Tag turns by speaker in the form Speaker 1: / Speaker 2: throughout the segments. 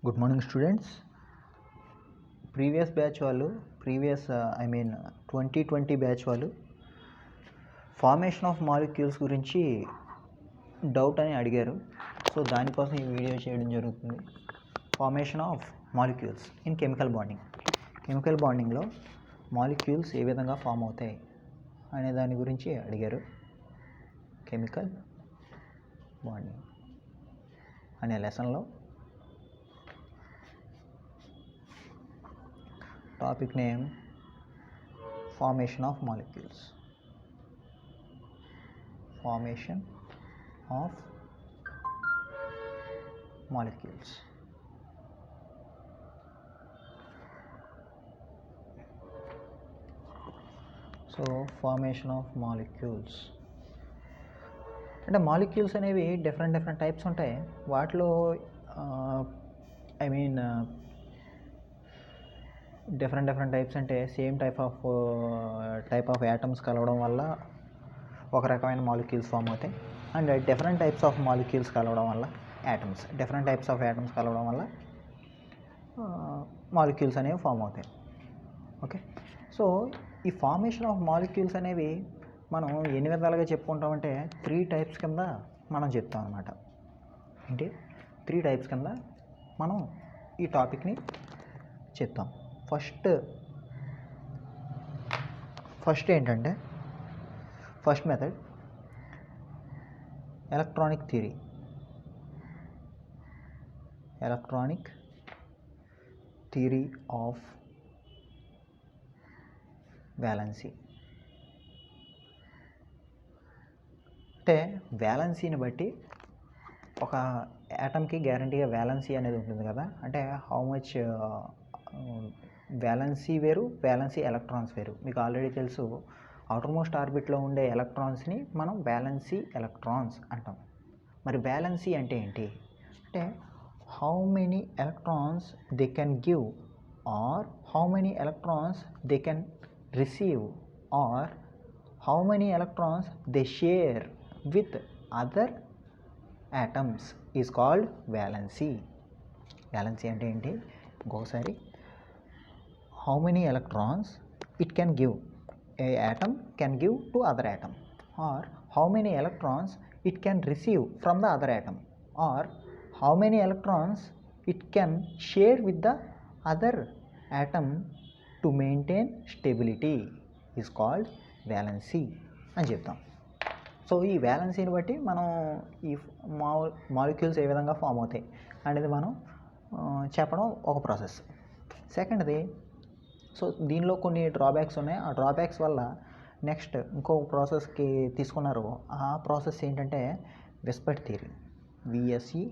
Speaker 1: Good morning students. Previous batch వాళ్ళు 2020 batch వాళ్ళు formation of molecules గురించి డౌట్ అని అడిగారు. సో దానికోసం ఈ వీడియో చేయడం జరుగుతుంది. Formation of molecules in chemical బాండింగ్. కెమికల్ బాండింగ్లో మాలిక్యూల్స్ ఏ విధంగా ఫామ్ అవుతాయి అనే దాని గురించి అడిగారు. కెమికల్ బాండింగ్ అనే లెసన్లో topic name formation of molecules. Formation of molecules. So formation of molecules అంటే మాలిక్యూల్స్ అనేవి డిఫరెంట్ టైప్స్ ఉంటాయి. వాటిలో డిఫరెంట్ టైప్స్ అంటే సేమ్ టైప్ ఆఫ్ యాటమ్స్ కలవడం వల్ల ఒక రకమైన మాలిక్యూల్స్ ఫామ్ అవుతాయి. And different types of molecules కలవడం వల్ల డిఫరెంట్ టైప్స్ ఆఫ్ యాటమ్స్ కలవడం వల్ల మాలిక్యూల్స్ అనేవి ఫామ్ అవుతాయి. ఓకే, సో ఈ ఫార్మేషన్ ఆఫ్ మాలిక్యూల్స్ అనేవి మనం ఎన్ని విధాలుగా చెప్పుకుంటామంటే 3 టైప్స్ కింద మనం చెప్తాం అన్నమాట. ఏంటి 3 టైప్స్ కింద మనం ఈ టాపిక్ని చెప్తాం. ఫస్ట్ ఏంటంటే first method electronic theory of valency. అంటే వ్యాలెన్సీని బట్టి ఒక యాటమ్కి గ్యారంటీగా వ్యాలెన్సీ అనేది ఉంటుంది కదా. అంటే హౌ మచ్ వ్యాలెన్సీ వేరు, వ్యాలెన్సీ ఎలక్ట్రాన్స్ వేరు. మీకు ఆల్రెడీ తెలుసు, అవుటర్ మోస్ట్ ఆర్బిట్లో ఉండే ఎలక్ట్రాన్స్ని మనం వ్యాలెన్సీ ఎలక్ట్రాన్స్ అంటాం. మరి వ్యాలెన్సీ అంటే ఏంటి అంటే how many electrons they can give, or how many electrons they can receive, or how many electrons they share with other atoms is called valency. Valency అంటే ఏంటి? ఇంకొకసారి, how many electrons it can give, a atom can give to other atom, or how many electrons it can receive from the other atom, or how many electrons it can share with the other atom to maintain stability is called valency అని చెప్తాం. So ఈ వ్యాలెన్సీని బట్టి మనం ఈ molecules ఏ విధంగా form అవుతాయి అనేది మనం చెప్పడం ఒక ప్రాసెస్. సెకండ్ది, సో దీనిలో కొన్ని డ్రాబ్యాక్స్ ఉన్నాయి. ఆ డ్రాబ్యాక్స్ వల్ల నెక్స్ట్ ఇంకో ప్రాసెస్కి తీసుకున్నారు. ఆ ప్రాసెస్ ఏంటంటే VSEPRT theory. VSEPRT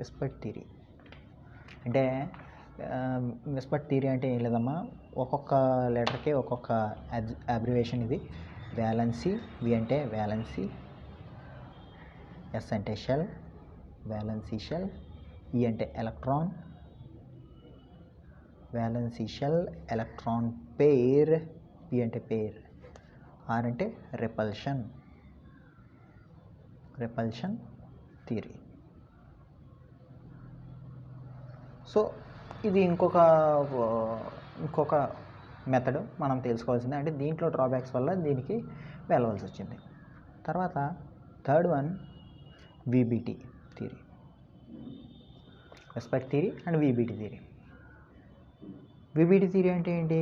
Speaker 1: VSEPRT theory. అంటే విస్పర్ట్ థియరీ అంటే ఏం లేదమ్మా, ఒక్కొక్క లెటర్కి ఒక్కొక్క అబ్రివేషన్. ఇది వ్యాలెన్సీ, వి అంటే వ్యాలెన్సీ, ఎస్ అంటే షెల్, వ్యాలెన్సీ షెల్, ఈ అంటే electron, valency shell electron pair, P అంటే పేర్, ఆర్ అంటే రెపల్షన్ థియరీ. సో ఇది ఇంకొక మెథడ్ మనం తెలుసుకోవాల్సిందే. అంటే దీంట్లో డ్రాబ్యాక్స్ వల్ల దీనికి వెళ్ళవలసి వచ్చింది. తర్వాత third one VBT theory, VSEPRT theory and VBT theory. VBT theory అంటే ఏంటి?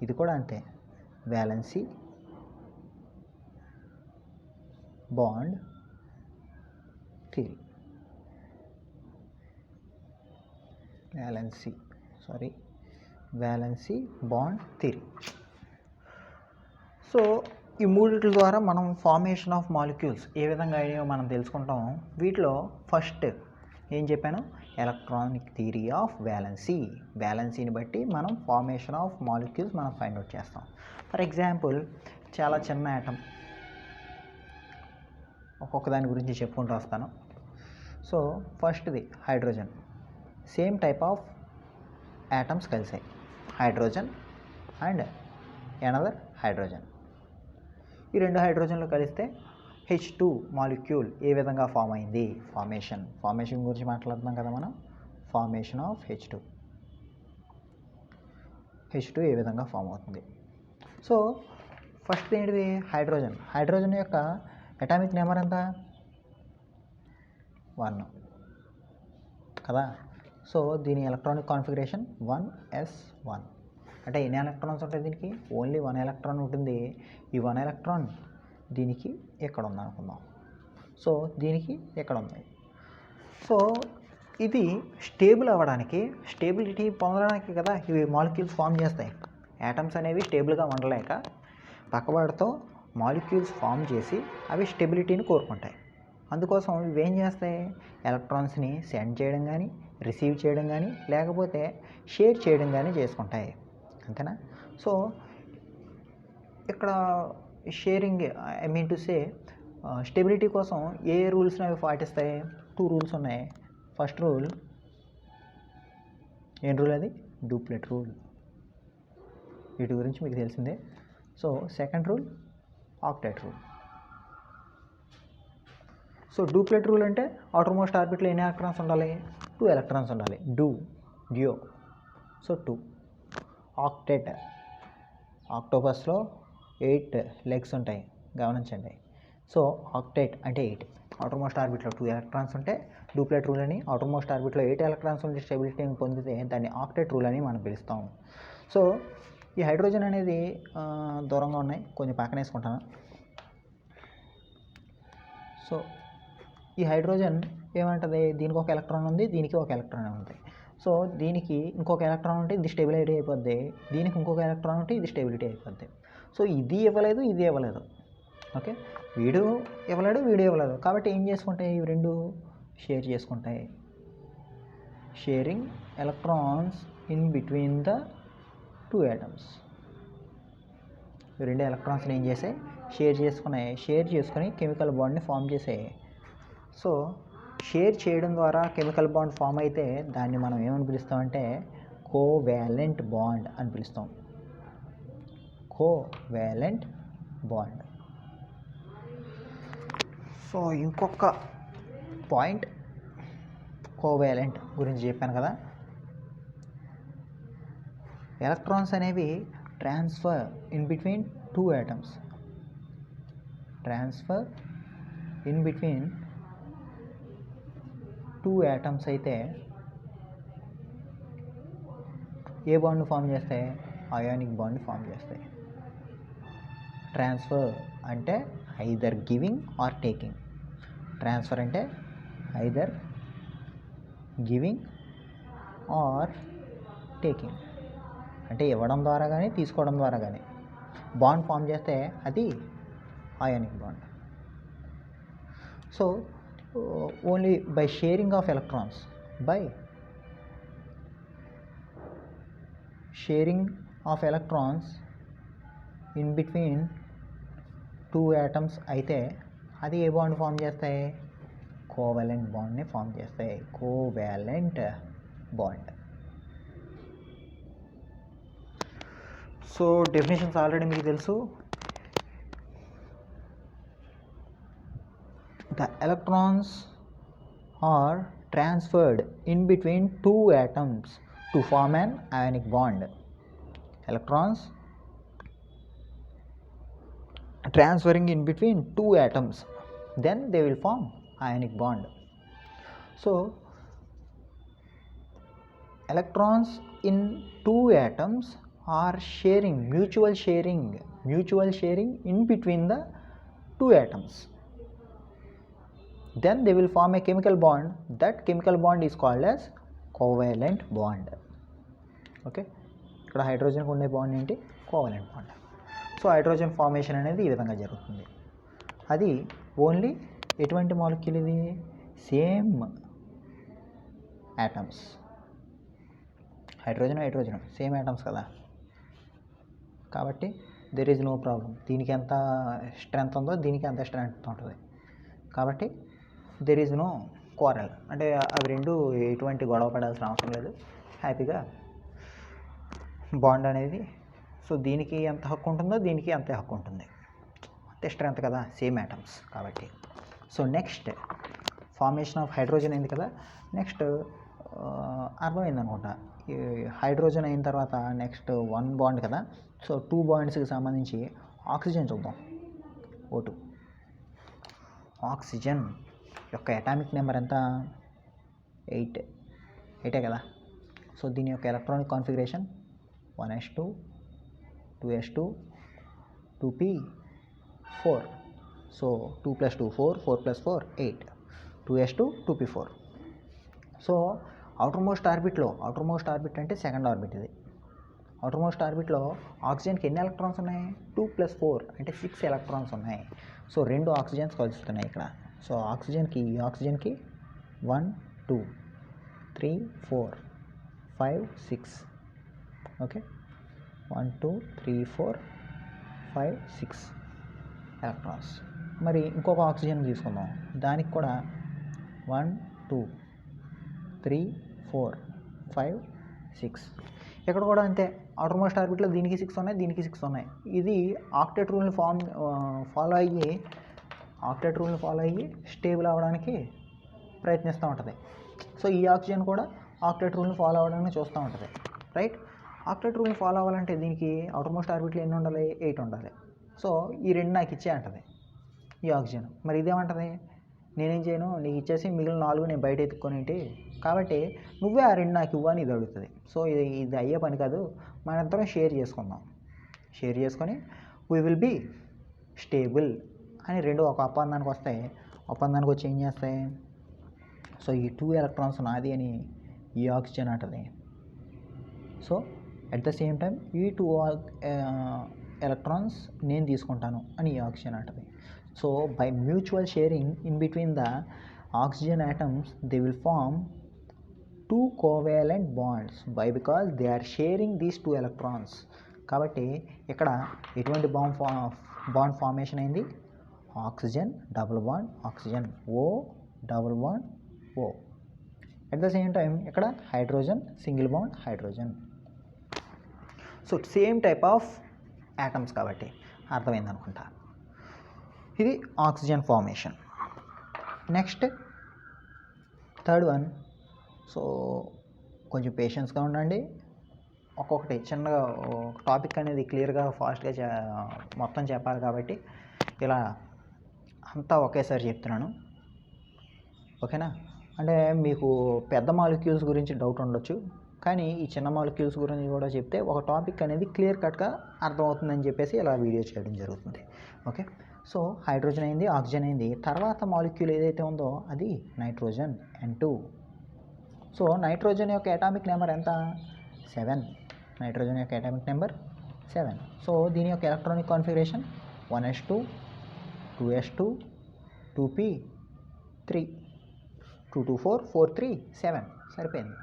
Speaker 1: ఇది కూడా అంతే, valency bond theory. Valency bond theory. So ఈ మూడిటి ద్వారా మనం ఫార్మేషన్ ఆఫ్ మాలిక్యూల్స్ ఏ విధంగా అయ్యాయో మనం తెలుసుకుంటాం. వీటిలో ఫస్ట్ ఏం చెప్పాను? Electronic theory of valency. వ్యాలెన్సీని బట్టి మనం ఫార్మేషన్ ఆఫ్ మాలిక్యూల్స్ మనం ఫైండ్ అవుట్ చేస్తాం. ఫర్ ఎగ్జాంపుల్, చాలా చిన్న యాటమ్, ఒక్కొక్క దాని గురించి చెప్పుకుంటూ వస్తాను. సో ఫస్ట్ది hydrogen. Same type of atoms కలిసాయి, హైడ్రోజన్ అండ్ ఎనదర్ హైడ్రోజన్. ఈ 2 హైడ్రోజన్లు కలిస్తే H2 మాలిక్యూల్ ఏ విధంగా ఫామ్ అయింది, ఫార్మేషన్ గురించి మాట్లాడుతున్నాం కదా మనం. ఫార్మేషన్ ఆఫ్ H2 ఏ విధంగా ఫామ్ అవుతుంది. సో ఫస్ట్ ఏంటిది, హైడ్రోజన్ యొక్క అటామిక్ నెంబర్ ఎంత, 1 కదా. సో దీని ఎలక్ట్రానిక్ కాన్ఫిగరేషన్ 1s1. అంటే ఎన్ని ఎలక్ట్రాన్స్ ఉంటాయి దీనికి, ఓన్లీ 1 ఎలక్ట్రాన్ ఉంటుంది. ఈ 1 ఎలక్ట్రాన్ దీనికి ఎక్కడ ఉంది అనుకుందాం. సో దీనికి ఎక్కడ ఉంది. సో ఇది స్టేబుల్ అవ్వడానికి, స్టేబిలిటీ పొందడానికి కదా ఇవి మాలిక్యూల్స్ ఫామ్ చేస్తాయి. యాటమ్స్ అనేవి స్టేబుల్గా ఉండలేక పక్కవాడితో మాలిక్యూల్స్ ఫామ్ చేసి అవి స్టెబిలిటీని కోరుకుంటాయి. అందుకోసం ఇవి ఏం చేస్తాయి, ఎలక్ట్రాన్స్ని సెండ్ చేయడం కానీ, రిసీవ్ చేయడం కానీ, లేకపోతే షేర్ చేయడం కానీ చేసుకుంటాయి. అంతేనా. సో ఇక్కడ sharing, I mean to say stability కోసం ఏ రూల్స్ని అవి పాటిస్తాయి. 2 రూల్స్ ఉన్నాయి. ఫస్ట్ రూల్ ఏం రూల్, అది డూప్లెట్ రూల్. వీటి గురించి మీకు తెలిసిందే. So second rule octet rule. So duplet rule అంటే అవుటర్ మోస్ట్ ఆర్బిట్లో ఎన్ని ఎలక్ట్రాన్స్ ఉండాలి, 2 ఎలక్ట్రాన్స్ ఉండాలి. డ్యూ సో 2. ఆక్టెట్, ఆక్టోపస్లో 8 లెగ్స్ ఉంటాయి, గమనించండి. సో ఆక్టెట్ అంటే 8. అవుటర్ మోస్ట్ ఆర్బిట్లో 2 ఎలక్ట్రాన్స్ ఉంటే డూప్లెట్ రూల్ అని, అవుటర్ మోస్ట్ ఆర్బిట్లో 8 ఎలక్ట్రాన్స్ ఉంటే స్టెబిలిటీని పొందితే దాన్ని ఆక్టెట్ రూల్ అని మనం పిలుస్తాం. సో ఈ హైడ్రోజన్ అనేది దూరంగా ఉన్నాయి, కొంచెం పక్కన వేసుకుంటాను. సో ఈ హైడ్రోజన్ ఏమంటుంది, దీనికి ఒక ఎలక్ట్రాన్ ఉంది, దీనికి ఒక ఎలక్ట్రాన్ ఉంది. సో దీనికి ఇంకొక ఎలక్ట్రాన్ ఉంటే ఇది స్టెబిలిటీ అయిపోద్ది, దీనికి ఇంకొక ఎలక్ట్రాన్ ఉంటే ఇది స్టెబిలిటీ అయిపోద్ది. సో ఇది ఇవ్వలేదు, ఇది ఇవ్వలేదు. ఓకే, వీడు ఇవ్వలేడు, వీడు ఇవ్వలేదు. కాబట్టి ఏం చేసుకుంటాయి, ఇవి రెండు షేర్ చేసుకుంటాయి. Sharing electrons in between the 2 atoms. ఈ 2 ఎలక్ట్రాన్స్ని ఏం చేసాయి, షేర్ చేసుకుని కెమికల్ బాండ్ని ఫామ్ చేసాయి. సో షేర్ చేయడం ద్వారా కెమికల్ బాండ్ ఫామ్ అయితే దాన్ని మనం ఏమని పిలుస్తామంటే కోవాలెంట్ బాండ్ అని పిలుస్తాం. Covalent bond. సో ఇంకొక పాయింట్ కోవాలెంట్ గురించి చెప్పాను కదా. ఎలక్ట్రాన్స్ అనేవి transfer in between 2 atoms. Transfer in between 2 atoms అయితే ఏ బాండ్ని ఫామ్ చేస్తాయి, అయానిక్ బాండ్ని ఫామ్ చేస్తాయి. ట్రాన్స్ఫర్ అంటే either giving or taking. Transfer అంటే ఐదర్ గివింగ్ ఆర్ టేకింగ్, అంటే ఇవ్వడం ద్వారా కానీ తీసుకోవడం ద్వారా కానీ బాండ్ ఫామ్ చేస్తే అది ionic bond. So only by sharing of electrons, by sharing of electrons in between 2 atoms అయితే అది ఏ బాండ్ ఫామ్ చేస్తాయి, కోవాలెంట్ బాండ్ని ఫామ్ చేస్తాయి. Covalent bond. So definitions already మీకు తెలుసు. The electrons are transferred in between 2 atoms to form an ionic bond. Electrons transferring in between 2 atoms, then they will form ionic bond. So electrons in 2 atoms are sharing, mutual sharing in between the 2 atoms. Then they will form a chemical bond. That chemical bond is called as covalent bond. Okay, ఇక్కడ హైడ్రోజన్కి ఉండే bond ఏంటి, covalent bond. So hydrogen formation అనేది ఈ విధంగా జరుగుతుంది. అది only ఎటువంటి molecule, ఇది same atoms. Hydrogen same atoms కదా, కాబట్టి దెర్ ఈజ్ నో ప్రాబ్లం. దీనికి ఎంత స్ట్రెంత్ ఉందో దీనికి అంత స్ట్రెంత్ ఉంటుంది. కాబట్టి దెర్ ఈజ్ నో క్వారల్, అంటే అవి రెండు ఎటువంటి గొడవ పడాల్సిన అవసరం లేదు, హ్యాపీగా బాండ్ అనేది. సో దీనికి ఎంత హక్కు ఉంటుందో దీనికి అంతే హక్కు ఉంటుంది, స్ట్రెంత్ కదా, సేమ్ యాటమ్స్ కాబట్టి. So next formation of hydrogen అయింది కదా. నెక్స్ట్ అర్థమైంది అనుకుంటా. ఈ హైడ్రోజన్ అయిన తర్వాత నెక్స్ట్ 1 బాండ్ కదా. సో 2 బాండ్స్కి సంబంధించి ఆక్సిజన్ చూద్దాం. O2. ఆక్సిజన్ యొక్క అటామిక్ నెంబర్ ఎంత? 8 కదా. సో దీని యొక్క electronic configuration 1s2 2s2 2p4. So 2 + 2 4, 4 + 4 8, 2s2 2p4. So outer most orbit అంటే సెకండ్ ఆర్బిట్. ఇది అవుటర్ మోస్ట్ ఆర్బిట్లో ఆక్సిజన్కి ఎన్ని ఎలక్ట్రాన్స్ ఉన్నాయి? 2 + 4 అంటే 6 ఎలక్ట్రాన్స్ ఉన్నాయి. సో 2 ఆక్సిజన్స్ కలుస్తున్నాయి ఇక్కడ. సో ఈ ఆక్సిజన్కి 1 2 3 4 5 6. Okay, 1 2 3 4 5 6 electrons. మరి ఇంకొక ఆక్సిజన్ తీసుకుందాం. దానికి కూడా 1 2 3 4 5 6. ఇక్కడ కూడా అంతే. అవుటర్ మోస్ట్ ఆర్బిట్లో దీనికి 6 ఉన్నాయి, దీనికి 6 ఉన్నాయి. ఇది ఆక్టెట్ రూల్ని ఫాలో అయ్యి స్టేబుల్ అవ్వడానికి ప్రయత్నిస్తూ ఉంటుంది. సో ఈ ఆక్సిజన్ కూడా ఆక్టెట్ రూల్ని ఫాలో అవ్వడానికి చూస్తూ ఉంటుంది. రైట్. ఆక్టెట్ రూల్ని ఫాలో అవ్వాలంటే దీనికి అవుటర్ మోస్ట్ ఆర్బిట్లో ఎన్ని ఉండాలి? 8 ఉండాలి. సో ఈ 2 నాకు ఇచ్చే అంటుంది ఈ ఆక్సిజన్. మరి ఇదేమంటుంది? నేనేం చేయను, నీకు ఇచ్చేసి మిగిలిన 4 నేను బయట ఎత్తుక్కొనేంటి, కాబట్టి నువ్వే ఆ 2 నాకు ఇవ్వని ఇది అడుగుతుంది. సో ఇది అయ్యే పని కాదు, మనందరం షేర్ చేసుకుందాం. షేర్ చేసుకొని వీ విల్ బీ స్టేబుల్ అని 2 ఒక ఒప్పందానికి వస్తాయి. ఒప్పందానికి వచ్చి ఏం చేస్తాయి? సో ఈ 2 ఎలక్ట్రాన్స్ నాది అని ఈ ఆక్సిజన్ అంటుంది. So at the same time ఈ 2 ఎలక్ట్రాన్స్ నేను తీసుకుంటాను అని ఈ ఆక్సిజన్ అంటుంది. So by mutual sharing in between the oxygen atoms they will form 2 covalent bonds. Why? Because they are sharing these 2 electrons. కాబట్టి ఇక్కడ ఎటువంటి బాండ్ ఫార్మేషన్ అయింది? Oxygen double bond oxygen, O double bond O. At the same time ఇక్కడ hydrogen single bond hydrogen. So same type of atoms కాబట్టి అర్థమైంది అనుకుంటా. ఇది oxygen formation. Next third one. So కొంచెం పేషెన్స్గా ఉండండి. ఒక్కొక్కటి చిన్నగా టాపిక్ అనేది క్లియర్గా ఫాస్ట్గా మొత్తం చెప్పాలి కాబట్టి ఇలా అంతా ఒకేసారి చెప్తున్నాను. ఓకేనా? అంటే మీకు పెద్ద మాలిక్యూల్స్ గురించి డౌట్ ఉండొచ్చు, కానీ ఈ చిన్న మాలిక్యూల్స్ గురించి కూడా చెప్తే ఒక టాపిక్ అనేది క్లియర్ కట్గా అర్థమవుతుందని చెప్పేసి ఇలా వీడియో చేయడం జరుగుతుంది. ఓకే. సో హైడ్రోజన్ అయింది, ఆక్సిజన్ అయింది. తర్వాత మాలిక్యూల్ ఏదైతే ఉందో అది నైట్రోజన్ N2. సో నైట్రోజన్ యొక్క అటామిక్ నెంబర్ ఎంత? 7. నైట్రోజన్ యొక్క అటామిక్ నెంబర్ 7. సో దీని యొక్క electronic configuration 1s2 2s2 2p3 2 2 4 4 3 7. సరిపోయింది.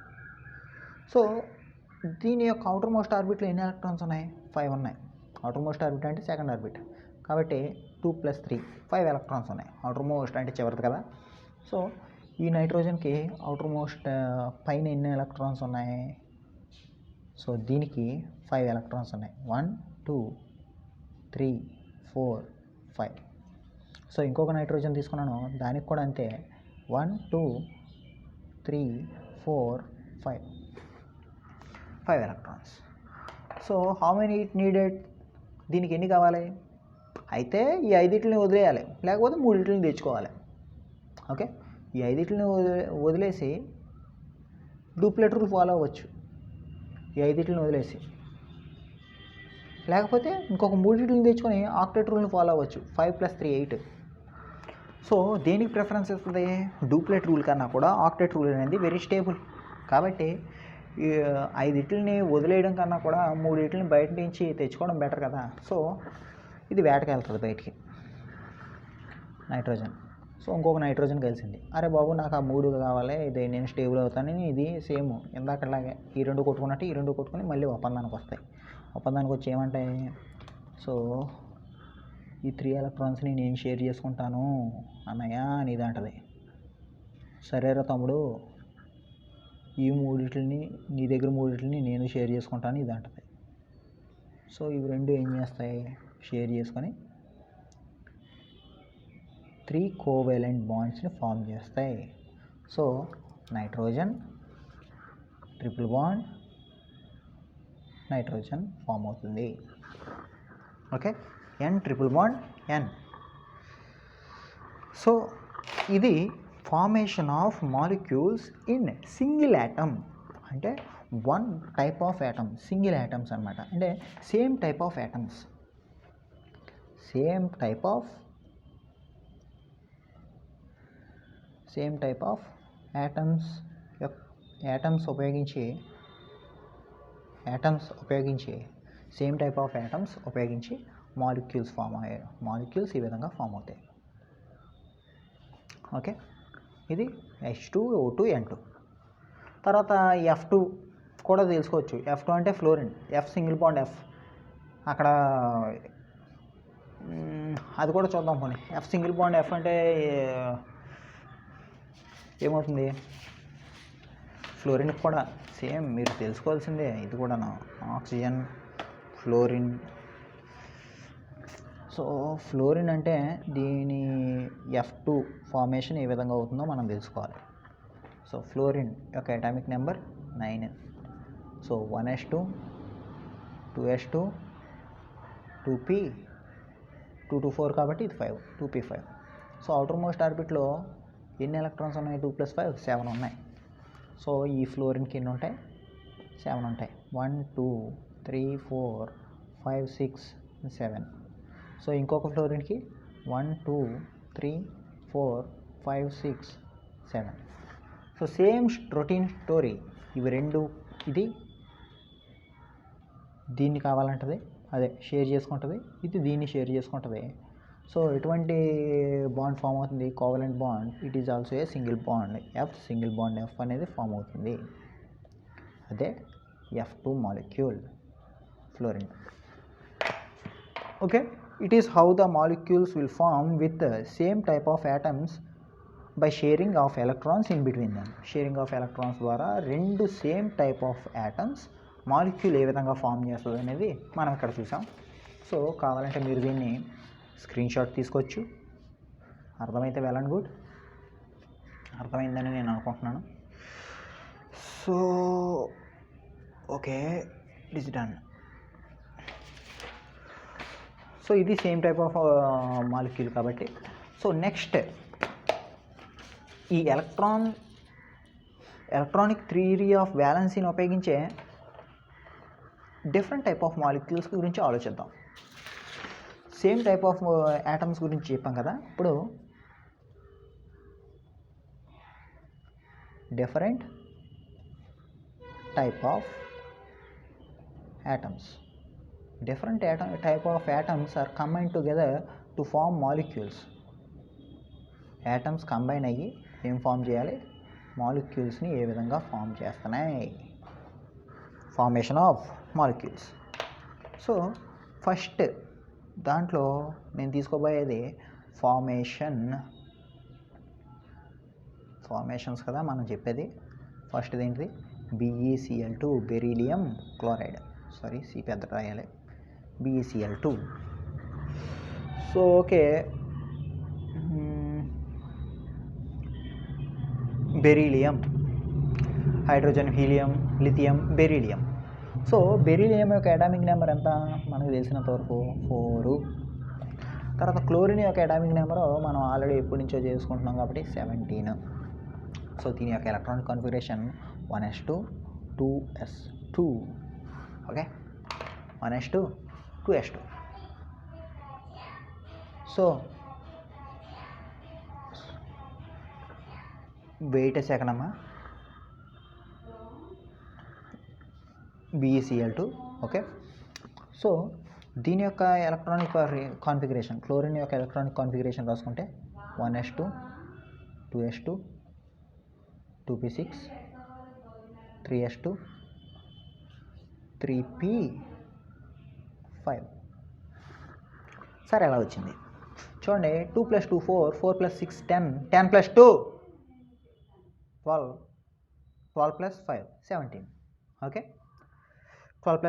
Speaker 1: సో దీని యొక్క అవుటర్ మోస్ట్ ఆర్బిట్లో ఎన్ని ఎలక్ట్రాన్స్ ఉన్నాయి? 5 ఉన్నాయి. అవుటర్ మోస్ట్ ఆర్బిట్ అంటే సెకండ్ ఆర్బిట్ కాబట్టి 2 + 3 5 ఎలక్ట్రాన్స్ ఉన్నాయి. అవుటర్ మోస్ట్ అంటే చివరిది కదా. సో ఈ నైట్రోజన్కి అవుటర్ మోస్ట్ పైన ఎన్ని ఎలక్ట్రాన్స్ ఉన్నాయి? సో దీనికి 5 ఎలక్ట్రాన్స్ ఉన్నాయి. 1 2 3 4 5. సో ఇంకొక నైట్రోజన్ తీసుకున్నాను, దానికి కూడా అంతే. 1 2 3 4 5 electrons. So how many it needed? దీనికి ఎన్ని కావాలి? అయితే ఈ 5 వదిలేయాలి, లేకపోతే 3 తెచ్చుకోవాలి. ఓకే. ఈ 5 వదిలేసి డూప్లెట్ రూల్ ఫాలో అవ్వచ్చు. ఈ 5 వదిలేసి, లేకపోతే ఇంకొక 3 తెచ్చుకొని ఆక్టెట్ రూల్ని ఫాలో అవ్వచ్చు. 5 + 3 8. సో దేనికి ప్రిఫరెన్స్ ఇస్తుంది? డూప్లెట్ రూల్ కన్నా కూడా ఆక్టెట్ రూల్ అనేది వెరీ స్టేబుల్. కాబట్టి 5 వదిలేయడం కన్నా కూడా 3 బయట నుంచి తెచ్చుకోవడం బెటర్ కదా. సో ఇది వేటకి వెళ్తుంది బయటికి నైట్రోజన్. సో ఇంకొక నైట్రోజన్ కలిసింది. అరే బాబు నాకు ఆ 3 కావాలి, ఇది నేను స్టేబుల్ అవుతానని ఇది సేమ్ ఇందాకలాగే ఈ 2 కొట్టుకున్నట్టు ఈ 2 కొట్టుకుని మళ్ళీ ఒప్పందానికి వస్తాయి. ఒప్పందానికి వచ్చి ఏమంటాయి? సో ఈ 3 ఎలక్ట్రాన్స్ని నేను షేర్ చేసుకుంటాను అన్నయ్య అని ఇది అంటది. సరేరా తమ్ముడు, ఈ 3 నీ దగ్గర 3 నేను షేర్ చేసుకుంటాను ఇది అంటది. సో ఇవి 2 ఏం చేస్తాయి? షేర్ చేసుకొని 3 కోవెలెంట్ బాండ్స్ని ఫామ్ చేస్తాయి. So nitrogen triple bond nitrogen form అవుతుంది. Okay, N triple bond N. So ఇది formation of molecules in single atom, అంటే one type of atom, single atoms అనమాట. అంటే same type of atoms, same type of atoms ఉపయోగించి same type of atoms ఉపయోగించి molecules ఈ విధంగా form అవుతాయి. Okay, ఇది H2O2 N2. తర్వాత F2 కూడా తెలుసుకోవచ్చు. F2 అంటే fluorine, F single bond F. అక్కడ అది కూడా చూద్దాం పోనీ. F సింగిల్ బాండ్ F అంటే ఏమవుతుంది? ఫ్లోరిన్కి కూడా సేమ్ మీరు తెలుసుకోవాల్సిందే. ఇది కూడా ఆక్సిజన్, ఫ్లోరిన్. సో ఫ్లోరిన్ అంటే దీని F2 ఫార్మేషన్ ఏ విధంగా అవుతుందో మనం తెలుసుకోవాలి. సో ఫ్లోరిన్ యొక్క atomic number 9. So 1s2 2s2 2p 2 to 4 కాబట్టి ఇది 5 2p5. సో అవుటర్ మోస్ట్ ఆర్బిట్లో ఎన్ని ఎలక్ట్రాన్స్ ఉన్నాయి? 2 + 5 7 ఉన్నాయి. సో ఈ ఫ్లోరిన్కి ఎన్ని ఉంటాయి? 7 ఉంటాయి. 1 2 3 4 5 6 7. సో ఇంకొక ఫ్లోరిన్కి 1 2 3 4 5 6 7. So same routine story. ఇవి రెండు, ఇది దీన్ని కావాలంటది, అదే షేర్ చేసుకుంటుంది, ఇది దీన్ని షేర్ చేసుకుంటుంది. సో ఎటువంటి బాండ్ ఫామ్ అవుతుంది? Covalent bond. It is also a single bond F, single bond F అనేది ఫామ్ అవుతుంది. అదే F2 molecule fluorine. Okay, it is how the molecules will form with same type of atoms by sharing of electrons in between them. Sharing of electrons ద్వారా రెండు same type of atoms molecule ఏ విధంగా form చేస్తుంది అనేది మనం ఇక్కడ చూసాం. So కావాలంటే మీరు దీన్ని స్క్రీన్ షాట్ తీసుకోవచ్చు. అర్థమైతే వెల్ అండ్ గుడ్, అర్థమైందని నేను అనుకుంటున్నాను. So okay, it is done. So ఇది సేమ్ టైప్ ఆఫ్ మాలిక్యూల్ కాబట్టి. సో నెక్స్ట్ ఈ ఎలక్ట్రానిక్ థియరీ ఆఫ్ వ్యాలెన్సీని ఉపయోగించే డిఫరెంట్ టైప్ ఆఫ్ మాలిక్యూల్స్ గురించి ఆలోచిద్దాం. సేమ్ టైప్ ఆఫ్ యాటమ్స్ గురించి చెప్పాం కదా, ఇప్పుడు different type of atoms. Different type of atoms are combined together to form molecules. Atoms combine అయ్యి ఏం ఫామ్ చేయాలి? మాలిక్యూల్స్ని ఏ విధంగా ఫామ్ చేస్తున్నాయి? Formation of molecules. So first దాంట్లో నేను తీసుకోబోయేది ఫార్మేషన్స్ కదా మనం చెప్పేది. ఫస్ట్ ఏంటిది? BeCl2, beryllium chloride. Sorry, C పెద్ద రాయాలి. BeCl2. So okay, beryllium, hydrogen, helium, lithium, beryllium. So beryllium యొక్క అటామిక్ నెంబర్ ఎంత మనకు తెలిసినంత వరకు 4. తర్వాత క్లోరిన్ యొక్క అటామిక్ నెంబరు మనం ఆల్రెడీ ఎప్పటి నుంచో చేసుకుంటున్నాం కాబట్టి 17. సో దీని యొక్క electronic configuration 1s2 2s2. Okay, 1s2 2s2. So wait second అమ్మా. BeCl2. ఓకే, సో దీని యొక్క ఎలక్ట్రానిక్ కాన్ఫిగరేషన్, క్లోరిన్ యొక్క ఎలక్ట్రానిక్ కాన్ఫిగరేషన్ రాసుకుంటే 1s2 2s2 2p6 3s2 3p5. సరే, ఎలా వచ్చింది చూడండి. 2 + 2 4, 4 + 6 10, 10 + 2 12, 12 + 5 17. ఓకే, 12 +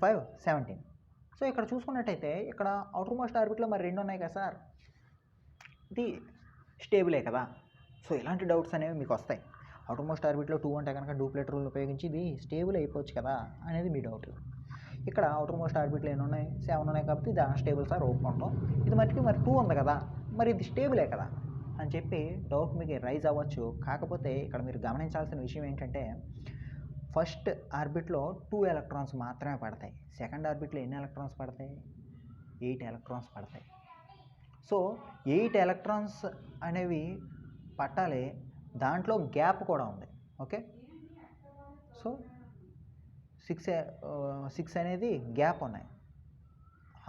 Speaker 1: 5 17. సో ఇక్కడ చూసుకున్నట్టయితే ఇక్కడ అవుటర్ మోస్ట్ ఆర్బిట్లో మరి 2 ఉన్నాయి కదా సార్, ఇది స్టేబులే కదా. సో ఇలాంటి డౌట్స్ అనేవి మీకు వస్తాయి. అవుటర్ మోస్ట్ ఆర్బిట్లో 2 ఉంటే కనుక డూప్లెట్ రూల్ ఉపయోగించి ఇది స్టేబుల్ అయిపోవచ్చు కదా అనేది మీ డౌట్. ఇక్కడ అవుటర్ మోస్ట్ ఆర్బిట్లో ఎన్ని ఉన్నాయి, 7 ఉన్నాయి కాబట్టి ఇది అన్స్టేబుల్ సార్ ఒప్పుకుంటాం. ఇది మటుకు మరి 2 ఉంది కదా, మరి ఇది స్టేబులే కదా అని చెప్పి డౌట్ మీకు రైజ్ అవ్వచ్చు. కాకపోతే ఇక్కడ మీరు గమనించాల్సిన విషయం ఏంటంటే ఫస్ట్ ఆర్బిట్లో 2 ఎలక్ట్రాన్స్ మాత్రమే పడతాయి. సెకండ్ ఆర్బిట్లో ఎన్ని ఎలక్ట్రాన్స్ పడతాయి, 8 ఎలక్ట్రాన్స్ పడతాయి. సో 8 ఎలక్ట్రాన్స్ అనేవి పట్టాలి, దాంట్లో గ్యాప్ కూడా ఉంది. ఓకే, సో 6 అనేది గ్యాప్ ఉన్నాయి,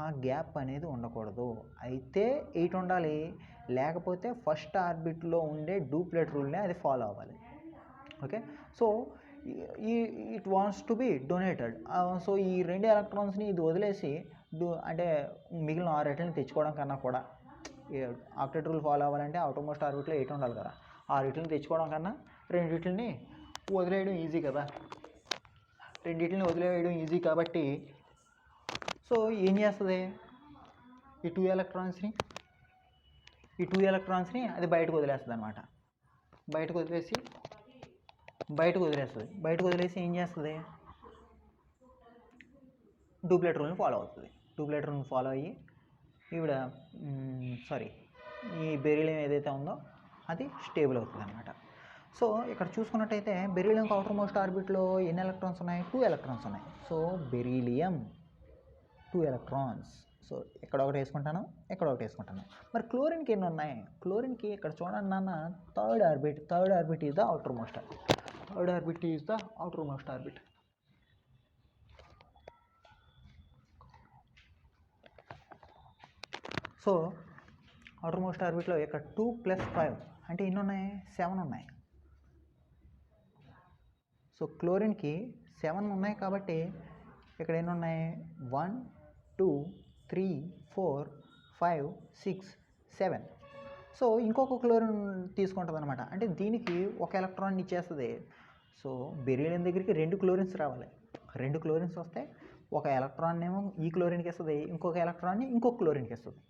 Speaker 1: ఆ గ్యాప్ అనేది ఉండకూడదు. అయితే 8 ఉండాలి, లేకపోతే ఫస్ట్ ఆర్బిట్లో ఉండే డూప్లెట్ రూల్నే అది ఫాలో అవ్వాలి. Okay, so it wants to be donated. So ఈ 2 ఎలక్ట్రాన్స్ని ఇది వదిలేసి అంటే మిగిలిన 6 రిటర్న్ తెచ్చుకోవడం కన్నా కూడా ఆక్టెట్ రూల్ ఫాలో అవ్వాలంటే అవుటర్ మోస్ట్ ఆర్బిట్లో 8 ఉండాలి కదా, 6 రిటర్న్ తెచ్చుకోవడం కన్నా 2 రిటర్న్ని వదిలేయడం ఈజీ కదా. 2 రిటర్న్ని వదిలేయడం ఈజీ కాబట్టి సో ఏం చేస్తుంది, ఈ 2 ఎలక్ట్రాన్స్ని అది బయటకు వదిలేస్తుంది అనమాట. బయటకు వదిలేసి ఏం చేస్తుంది, డూప్లెట్ రూల్ని ఫాలో అవుతుంది. డూప్లెట్ రూల్ని ఫాలో అయ్యి ఈ బెరీలియం ఏదైతే ఉందో అది స్టేబుల్ అవుతుంది అనమాట. సో ఇక్కడ చూసుకున్నట్టయితే బెరీలియం అవుటర్ మోస్ట్ ఆర్బిట్లో ఎన్ని ఎలక్ట్రాన్స్ ఉన్నాయి, 2 ఎలక్ట్రాన్స్ ఉన్నాయి. So beryllium 2 electrons. సో ఇక్కడ ఒకటి వేసుకుంటాను, ఇక్కడ ఒకటి వేసుకుంటాను. మరి క్లోరిన్కి ఎన్ని ఉన్నాయి, క్లోరిన్కి ఇక్కడ చూడండి నాన్న, third orbit is the outer most orbit. So outer most ఆర్బిట్లో ఇక్కడ 2 + 5 అంటే ఎన్ని ఉన్నాయి, 7 ఉన్నాయి. సో క్లోరిన్కి 7 ఉన్నాయి కాబట్టి ఇక్కడ ఎన్ని ఉన్నాయి, 1 2 3 4 5 6 7. సో ఇంకొక క్లోరిన్ తీసుకుంటుంది అనమాట, అంటే దీనికి ఒక ఎలక్ట్రాన్ ఇచ్చేస్తుంది. సో బెరీలియం దగ్గరికి 2 క్లోరిన్స్ రావాలి. 2 క్లోరిన్స్ వస్తే ఒక ఎలక్ట్రాన్ ఏమో ఈ క్లోరిన్కి ఇస్తుంది, ఇంకొక ఎలక్ట్రాన్ని ఇంకొక క్లోరిన్కి ఇస్తుంది.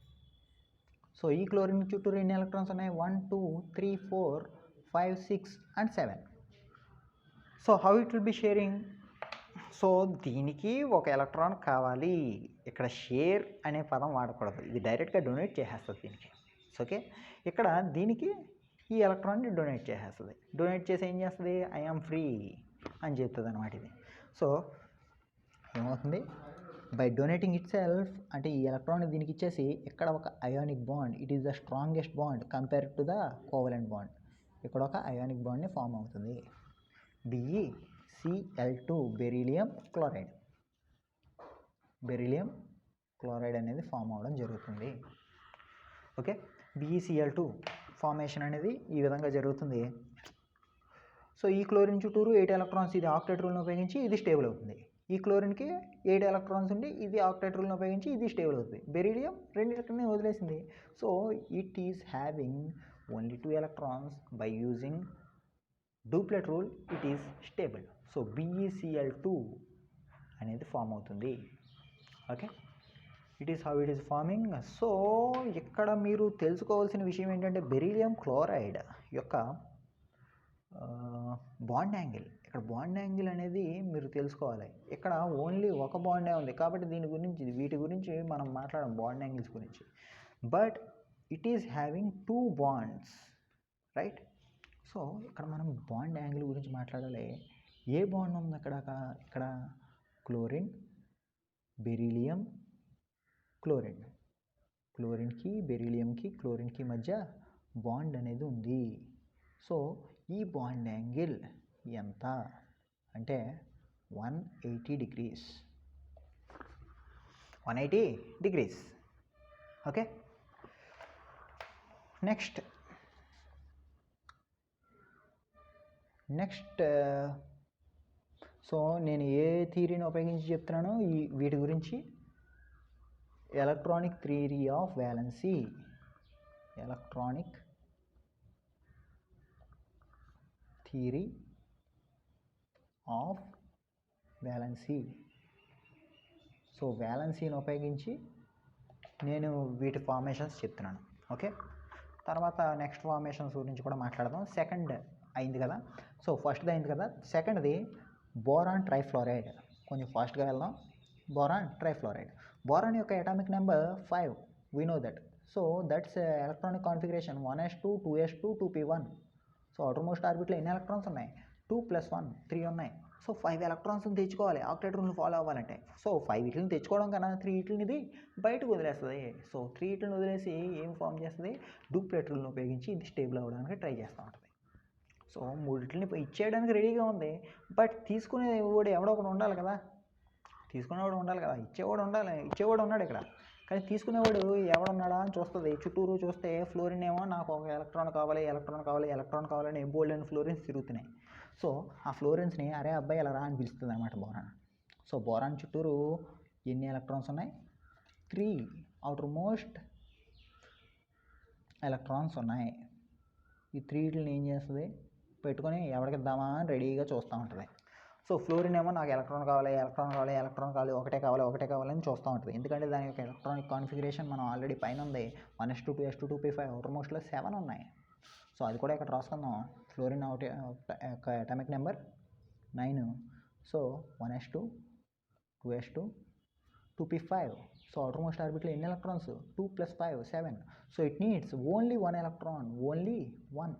Speaker 1: సో ఈ క్లోరిన్ చుట్టూ 2 ఎలక్ట్రాన్స్ ఉన్నాయి, 1 2 3 4 5 6 and 7. So how it will be sharing, so దీనికి ఒక ఎలక్ట్రాన్ కావాలి. ఇక్కడ షేర్ అనే పదం వాడకూడదు, ఇది డైరెక్ట్గా డొనేట్ చేసేస్తుంది దీనికి. ఓకే, ఇక్కడ దీనికి ఈ ఎలక్ట్రాన్ని డొనేట్ చేసేస్తుంది. డొనేట్ చేసి ఏం చేస్తుంది, ఐ యామ్ ఫ్రీ అని చెప్తుంది అనమాట ఇది. సో ఏమవుతుంది, బై డొనేటింగ్ ఇట్ సెల్ఫ్ అంటే ఈ ఎలక్ట్రాన్ దీనికి ఇచ్చేసి ఇక్కడ ఒక ionic bond, it is the strongest bond compare to the covalent bond. ఇక్కడ ఒక అయానిక్ బాండ్ని ఫామ్ అవుతుంది, BeCl2 బెరీలియం క్లోరైడ్ అనేది ఫామ్ అవ్వడం జరుగుతుంది. ఓకే, BeCl2 ఫార్మేషన్ అనేది ఈ విధంగా జరుగుతుంది. సో ఈ క్లోరిన్ చుట్టూరు 8 ఎలక్ట్రాన్స్, ఇది ఆక్టెట్ రూల్ని ఉపయోగించి ఇది స్టేబుల్ అవుతుంది. ఈ క్లోరిన్కి 8 ఎలక్ట్రాన్స్ ఉండి ఇది ఆక్టెట్ రూల్ని ఉపయోగించి ఇది స్టేబుల్ అవుతుంది. బెరీలియం 2 ఎలక్ట్రాన్ని వదిలేసింది. So it is having only 2 electrons. By using duplet rule it is stable. So BeCl2 అనేది ఫామ్ అవుతుంది. Okay, it is how it is forming. So ఇక్కడ మీరు తెలుసుకోవాల్సిన విషయం ఏంటంటే బెరీలియం క్లోరైడ్ యొక్క బాండ్ యాంగిల్, ఇక్కడ బాండ్ యాంగిల్ అనేది మీరు తెలుసుకోవాలి. ఇక్కడ ఓన్లీ ఒక బాండే ఉంది కాబట్టి వీటి గురించి మనం మాట్లాడడం బాండ్ యాంగిల్స్ గురించి. But it is having 2 bonds, right. So ఇక్కడ మనం బాండ్ యాంగిల్ గురించి మాట్లాడాలి. ఏ బాండ్ ఉంది ఇక్కడ క్లోరిన్, బెరీలియం, క్లోరిన్కి బెరీలియంకి క్లోరిన్కి మధ్య బాండ్ అనేది ఉంది. సో ఈ బాండ్ యాంగిల్ ఎంత అంటే 180 degrees. ఓకే, నెక్స్ట్ సో నేను ఏ థియరీని ఉపయోగించి చెప్తున్నానో వీటి గురించి electronic theory of valency, so వ్యాలెన్సీని ఉపయోగించి నేను వీటి ఫార్మేషన్స్ చెప్తున్నాను. ఓకే, తర్వాత నెక్స్ట్ ఫార్మేషన్స్ గురించి కూడా మాట్లాడదాం. సెకండ్ అయింది కదా, సో ఫస్ట్ది అయింది కదా, సెకండ్ది బోరాన్ ట్రైఫ్లోరైడ్. కొంచెం ఫాస్ట్గా వెళ్దాం. Boron trifluoride. బోరాన్ యొక్క atomic number 5, we know that. So that's electronic configuration 1s2 2s2 2p1. So outer most ఆర్బిట్లో ఎన్ని ఎలక్ట్రాన్స్ ఉన్నాయి? 2 + 1 3 ఉన్నాయి. సో 5 ఎలక్ట్రాన్స్ని తెచ్చుకోవాలి ఆక్టేట్ రూల్ని ఫాలో అవ్వాలంటే. సో 5 వీటిని తెచ్చుకోవడం కన్నా 3 వీటిని ఇది బయటకు వదిలేస్తుంది. సో 3 వీటిని వదిలేసి ఏం ఫామ్ చేస్తుంది? డూప్లెట్ రూల్ని ఉపయోగించి ఇది స్టేబుల్ అవ్వడానికి ట్రై చేస్తూ ఉంటుంది. సో 3 వీటిని ఇచ్చేయడానికి రెడీగా ఉంది, బట్ తీసుకునేవాడు ఎవడో ఒకడు ఉండాలి కదా, తీసుకునేవాడు ఉండాలి కదా, ఇచ్చేవాడు ఉండాలి, ఇచ్చేవాడు ఉన్నాడు ఇక్కడ, కానీ తీసుకునేవాడు ఎవడున్నాడా అని చూస్తుంది. చుట్టూరు చూస్తే ఫ్లోరిన్ ఏమో నాకు ఒక ఎలక్ట్రాన్ కావాలి, ఎలక్ట్రాన్ కావాలి, ఎలక్ట్రాన్ కావాలని బోల్డ్ అండ్ ఫ్లోరిన్స్ తిరుగుతున్నాయి. సో ఆ ఫ్లోరెన్స్ని అరే అబ్బాయి ఎలా రా అని పిలుస్తుంది అనమాట బోరాన్. సో బోరాన్ చుట్టూరు ఎన్ని ఎలక్ట్రాన్స్ ఉన్నాయి? 3 అవుటర్ మోస్ట్ ఎలక్ట్రాన్స్ ఉన్నాయి. ఈ 3 వీటిని ఏం చేస్తుంది? పెట్టుకొని ఎవరికి ఇద్దామా అని రెడీగా చూస్తూ ఉంటుంది. సో ఫ్లోరిన్ ఏమో నాకు ఎలక్ట్రాన్ కావాలి, ఎలక్ట్రాన్ కావాలి, ఎలక్ట్రాన్ కావాలి, ఒకటే కావాలి, ఒకటే కావాలని చూస్తూ ఉంటుంది. ఎందుకంటే దాని యొక్క ఎలక్ట్రానిక్ కాన్ఫిగరేషన్ మనం ఆల్రెడీ పైన ఉంది. 1s2 2s2 2p5 అవుటర్ మోస్ట్లో 7 ఉన్నాయి. సో అది కూడా ఇక్కడ రాసుకుందాం. ఫ్లోరిన్ యొక్క atomic number 9. So 1s2 2s2 2p5. So outer most ఆర్బిట్లో ఎన్ని electrons? 2 + 5 7. So it needs only 1 electron, only 1.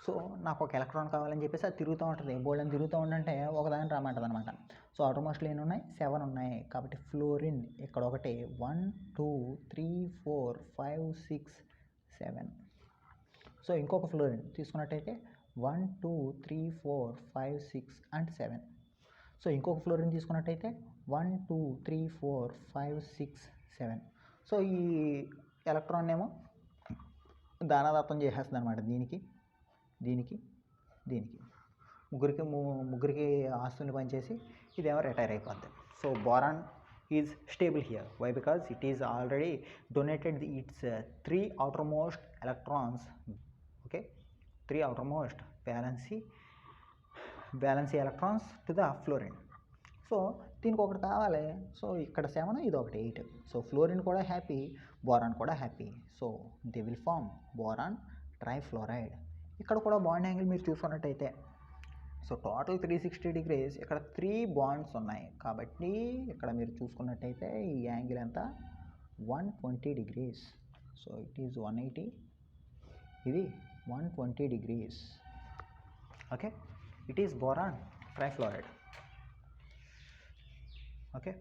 Speaker 1: So నాకు ఒక ఎలక్ట్రాన్ కావాలని చెప్పేసి అది తిరుగుతూ ఉంటుంది. బోల్డ్ అని తిరుగుతూ ఉండంటే ఒకదాని రామంటుంది అనమాట. సో అవుటర్ మోస్ట్లో ఎన్ని ఉన్నాయి? 7 ఉన్నాయి. కాబట్టి ఫ్లోరిన్ ఇక్కడ ఒకటి 1 2 3 4 5 6 7. సో ఇంకొక ఫ్లోరిన్ తీసుకున్నట్టయితే 1 2 3 4 5 6 అండ్ 7. సో ఇంకొక ఫ్లోరిన్ తీసుకున్నట్టయితే 1 2 3 4 5 6 7. సో ఈ ఎలక్ట్రాన్ ఏమో దానాదత్తం చేసేస్తుంది అనమాట. దీనికి దీనికి దీనికి ముగ్గురికి ఆస్తుల్ని పనిచేసి ఇదేమో రిటైర్ అయిపోద్ది. So boron is stable here. Why? Because it is already donated its 3 outermost electrons. Okay, 3 outermost valency electrons to the fluorine. So దీనికి ఒకటి కావాలి. సో ఇక్కడ 7, ఇది ఒకటి 8. సో ఫ్లోరిన్ కూడా హ్యాపీ, బోరాన్ కూడా happy. So they will form boron trifluoride. ఇక్కడ కూడా బాండ్ యాంగిల్ మీరు చూసుకున్నట్టయితే సో టోటల్ 360 degrees. ఇక్కడ 3 బాండ్స్ ఉన్నాయి కాబట్టి ఇక్కడ మీరు చూసుకున్నట్టయితే ఈ యాంగిల్ ఎంత? 120 degrees. సో ఇట్ ఈజ్ 180, ఇది 120 degrees. Okay, it is boron trifluoride. Okay,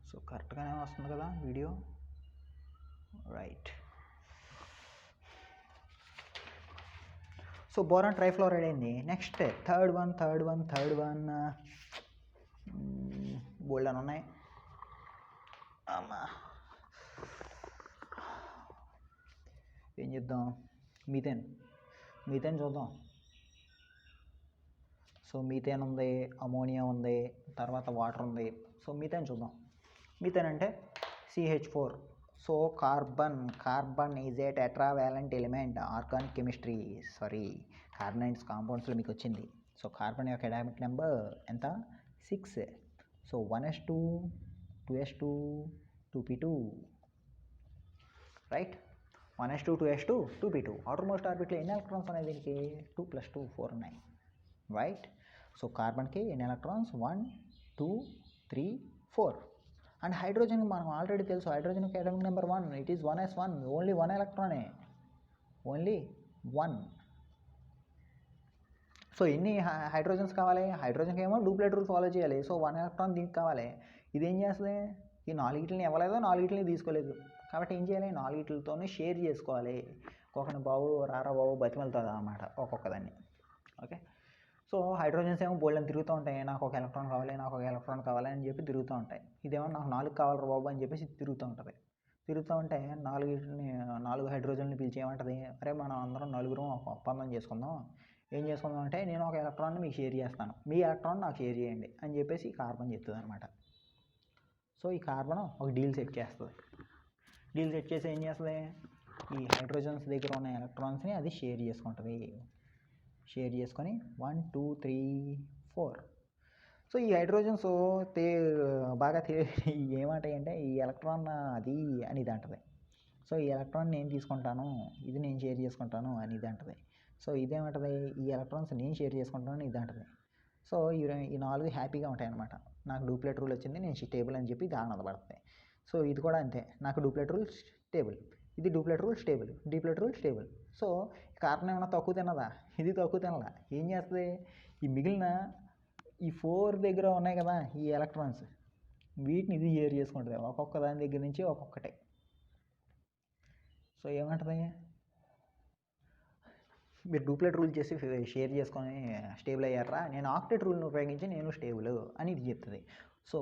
Speaker 1: so కరెక్ట్గానే వస్తుంది కదా video? Right. So boron trifluoride అయింది. నెక్స్ట్ థర్డ్ వన్ బోల్డ్ అని ఉన్నాయి. అమ్మా ఏం చేద్దాం? మీథేన్ చూద్దాం. సో మీథేన్ ఉంది, అమోనియా ఉంది, తర్వాత వాటర్ ఉంది. సో మీథేన్ చూద్దాం. మీథేన్ అంటే CH4. So carbon is a tetravalent element. Organic chemistry, sorry కార్బనైడ్స్ కాంపౌండ్స్లో మీకు వచ్చింది. సో కార్బన్ యొక్క అటామిక్ నెంబర్ ఎంత? 6. So 1s2 2s2 2p2. Right, 1s2 2s2 2p2. Outer most ఆర్బిట్లో ఎన్ని ఎలక్ట్రాన్స్ ఉన్నాయి? దీనికి 2 + 2 4 ఉన్నాయి. రైట్. సో కార్బన్కి ఎన్ని ఎలక్ట్రాన్స్? 1 2 3 4. అండ్ హైడ్రోజన్ మనం ఆల్రెడీ తెలుసు, hydrogen atomic number 1. It is 1s1. Only 1 ఎలక్ట్రానే, ఓన్లీ 1. సో ఎన్ని హైడ్రోజన్స్ కావాలి? హైడ్రోజన్కి ఏమో డూప్లెట్ రూల్ ఫాలో చేయాలి. సో 1 ఎలక్ట్రాన్ దీనికి కావాలి. ఇదేం చేస్తుంది? ఈ 4 ఇవ్వలేదు, 4 తీసుకోలేదు. కాబట్టి ఏం చేయాలి? 4 షేర్ చేసుకోవాలి. ఒక్కొక్కని బాబు రారా బాబు బతిమలుతుంది అన్నమాట ఒక్కొక్కదాన్ని. ఓకే, సో హైడ్రోజన్స్ ఏమో బోల్డ్ అని తిరుగుతూ ఉంటాయి. నాకు ఒక ఎలక్ట్రాన్ కావాలి అని చెప్పి తిరుగుతూ ఉంటాయి. ఇదేమో నాకు 4 కావాలి బాబు అని చెప్పేసి తిరుగుతూ ఉంటుంది. తిరుగుతూ ఉంటే 4 హైడ్రోజన్ని పిలిచి ఏమంటుంది? అరే మనం అందరం 4 ఒక ఒప్పందం చేసుకుందాం. ఏం చేసుకుందాం అంటే నేను ఒక ఎలక్ట్రాన్ని మీకు షేర్ చేస్తాను, మీ ఎలక్ట్రాన్ నాకు షేర్ చేయండి అని చెప్పేసి ఈ కార్బన్ చెప్తుంది అనమాట. సో ఈ కార్బన్ ఒక డీల్ సెట్ చేస్తుంది. డీల్ సెట్ చేసి ఏం చేస్తుంది? ఈ హైడ్రోజన్స్ దగ్గర ఉన్న ఎలక్ట్రాన్స్ని అది షేర్ చేసుకుంటుంది. షేర్ చేసుకొని 1 2 3 4. సో ఈ హైడ్రోజన్స్ బాగా ఏమంటాయంటే ఈ ఎలక్ట్రాన్ అది అని ఇది అంటది. సో ఈ ఎలక్ట్రాన్ నేను తీసుకుంటాను, ఇది నేను షేర్ చేసుకుంటాను అని ఇది అంటది. సో ఇదేమంటది, ఈ ఎలక్ట్రాన్స్ నేను షేర్ చేసుకుంటాను ఇది అంటది. సో ఈ 4 హ్యాపీగా ఉంటాయి అన్నమాట. నాకు డూప్లెట్ రూల్ వచ్చింది, నేను స్టేబుల్ అని చెప్పి ఇది ఆనందపడుతుంది. సో ఇది కూడా అంతే, నాకు డూప్లెట్ రూల్ స్టేబుల్, ఇది duplet rule stable, duplet rule stable. So carbon ఏమన్నా తక్కువ తినదా, ఇది తక్కువ తినదా. ఏం చేస్తుంది, ఈ మిగిలిన ఈ 4 దగ్గర ఉన్నాయి కదా ఈ ఎలక్ట్రాన్స్, వీటిని ఇది షేర్ చేసుకుంటుంది ఒక్కొక్క దాని దగ్గర నుంచి ఒక్కొక్కటే. సో ఏమంటుంది, మీరు డూప్లెట్ రూల్ చేసి షేర్ చేసుకొని స్టేబుల్ అయ్యారా, నేను ఆక్టెట్ రూల్ని ఉపయోగించి నేను స్టేబుల్ అని ఇది చెప్తుంది. సో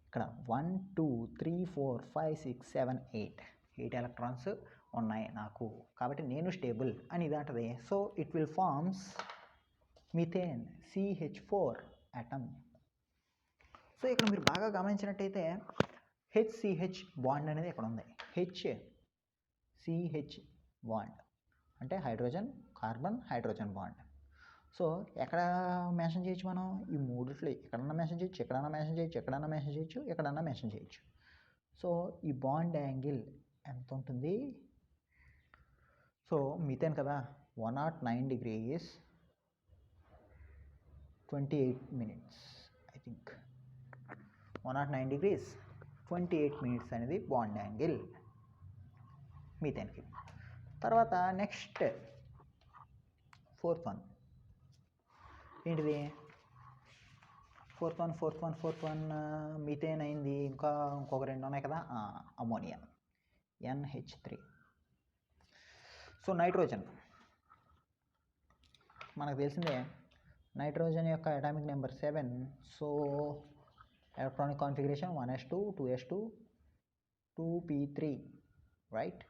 Speaker 1: ఇక్కడ 1 2 3 4 5 6 7 8 ఎలక్ట్రాన్స్ ఉన్నాయి నాకు, కాబట్టి నేను స్టేబుల్ అని ఇది అంటది. So it will forms methane CH4 atom. So ఇక్కడ మీరు బాగా గమనించినట్టయితే HCH బాండ్ అనేది ఇక్కడ ఉంది. HCH బాండ్ అంటే hydrogen carbon hydrogen bond. So ఎక్కడ మెన్షన్ చేయొచ్చు మనం, ఈ మూడిట్లో ఎక్కడన్నా మెన్షన్ చేయొచ్చు, ఎక్కడన్నా మెన్షన్ చేయొచ్చు, ఎక్కడన్నా మెన్షన్ చేయొచ్చు, ఎక్కడన్నా మెన్షన్ చేయొచ్చు. సో ఈ బాండ్ యాంగిల్ ఎంత ఉంటుంది, సో మీథేన్ కదా 109 degrees 28 minutes I think 109 degrees 28 minutes అనేది బాండ్ యాంగిల్ మీథేన్కి. తర్వాత నెక్స్ట్ ఫోర్త్ వన్ ఏంటిది, ఫోర్త్ వన్ మీథేన్ అయింది. ఇంకొక 2 ఉన్నాయి కదా, అమోనియా NH3. సో నైట్రోజన్ మనకు తెలిసిందే, నైట్రోజన్ యొక్క atomic number 7. So electronic configuration 1s2 2s2 2p3 right.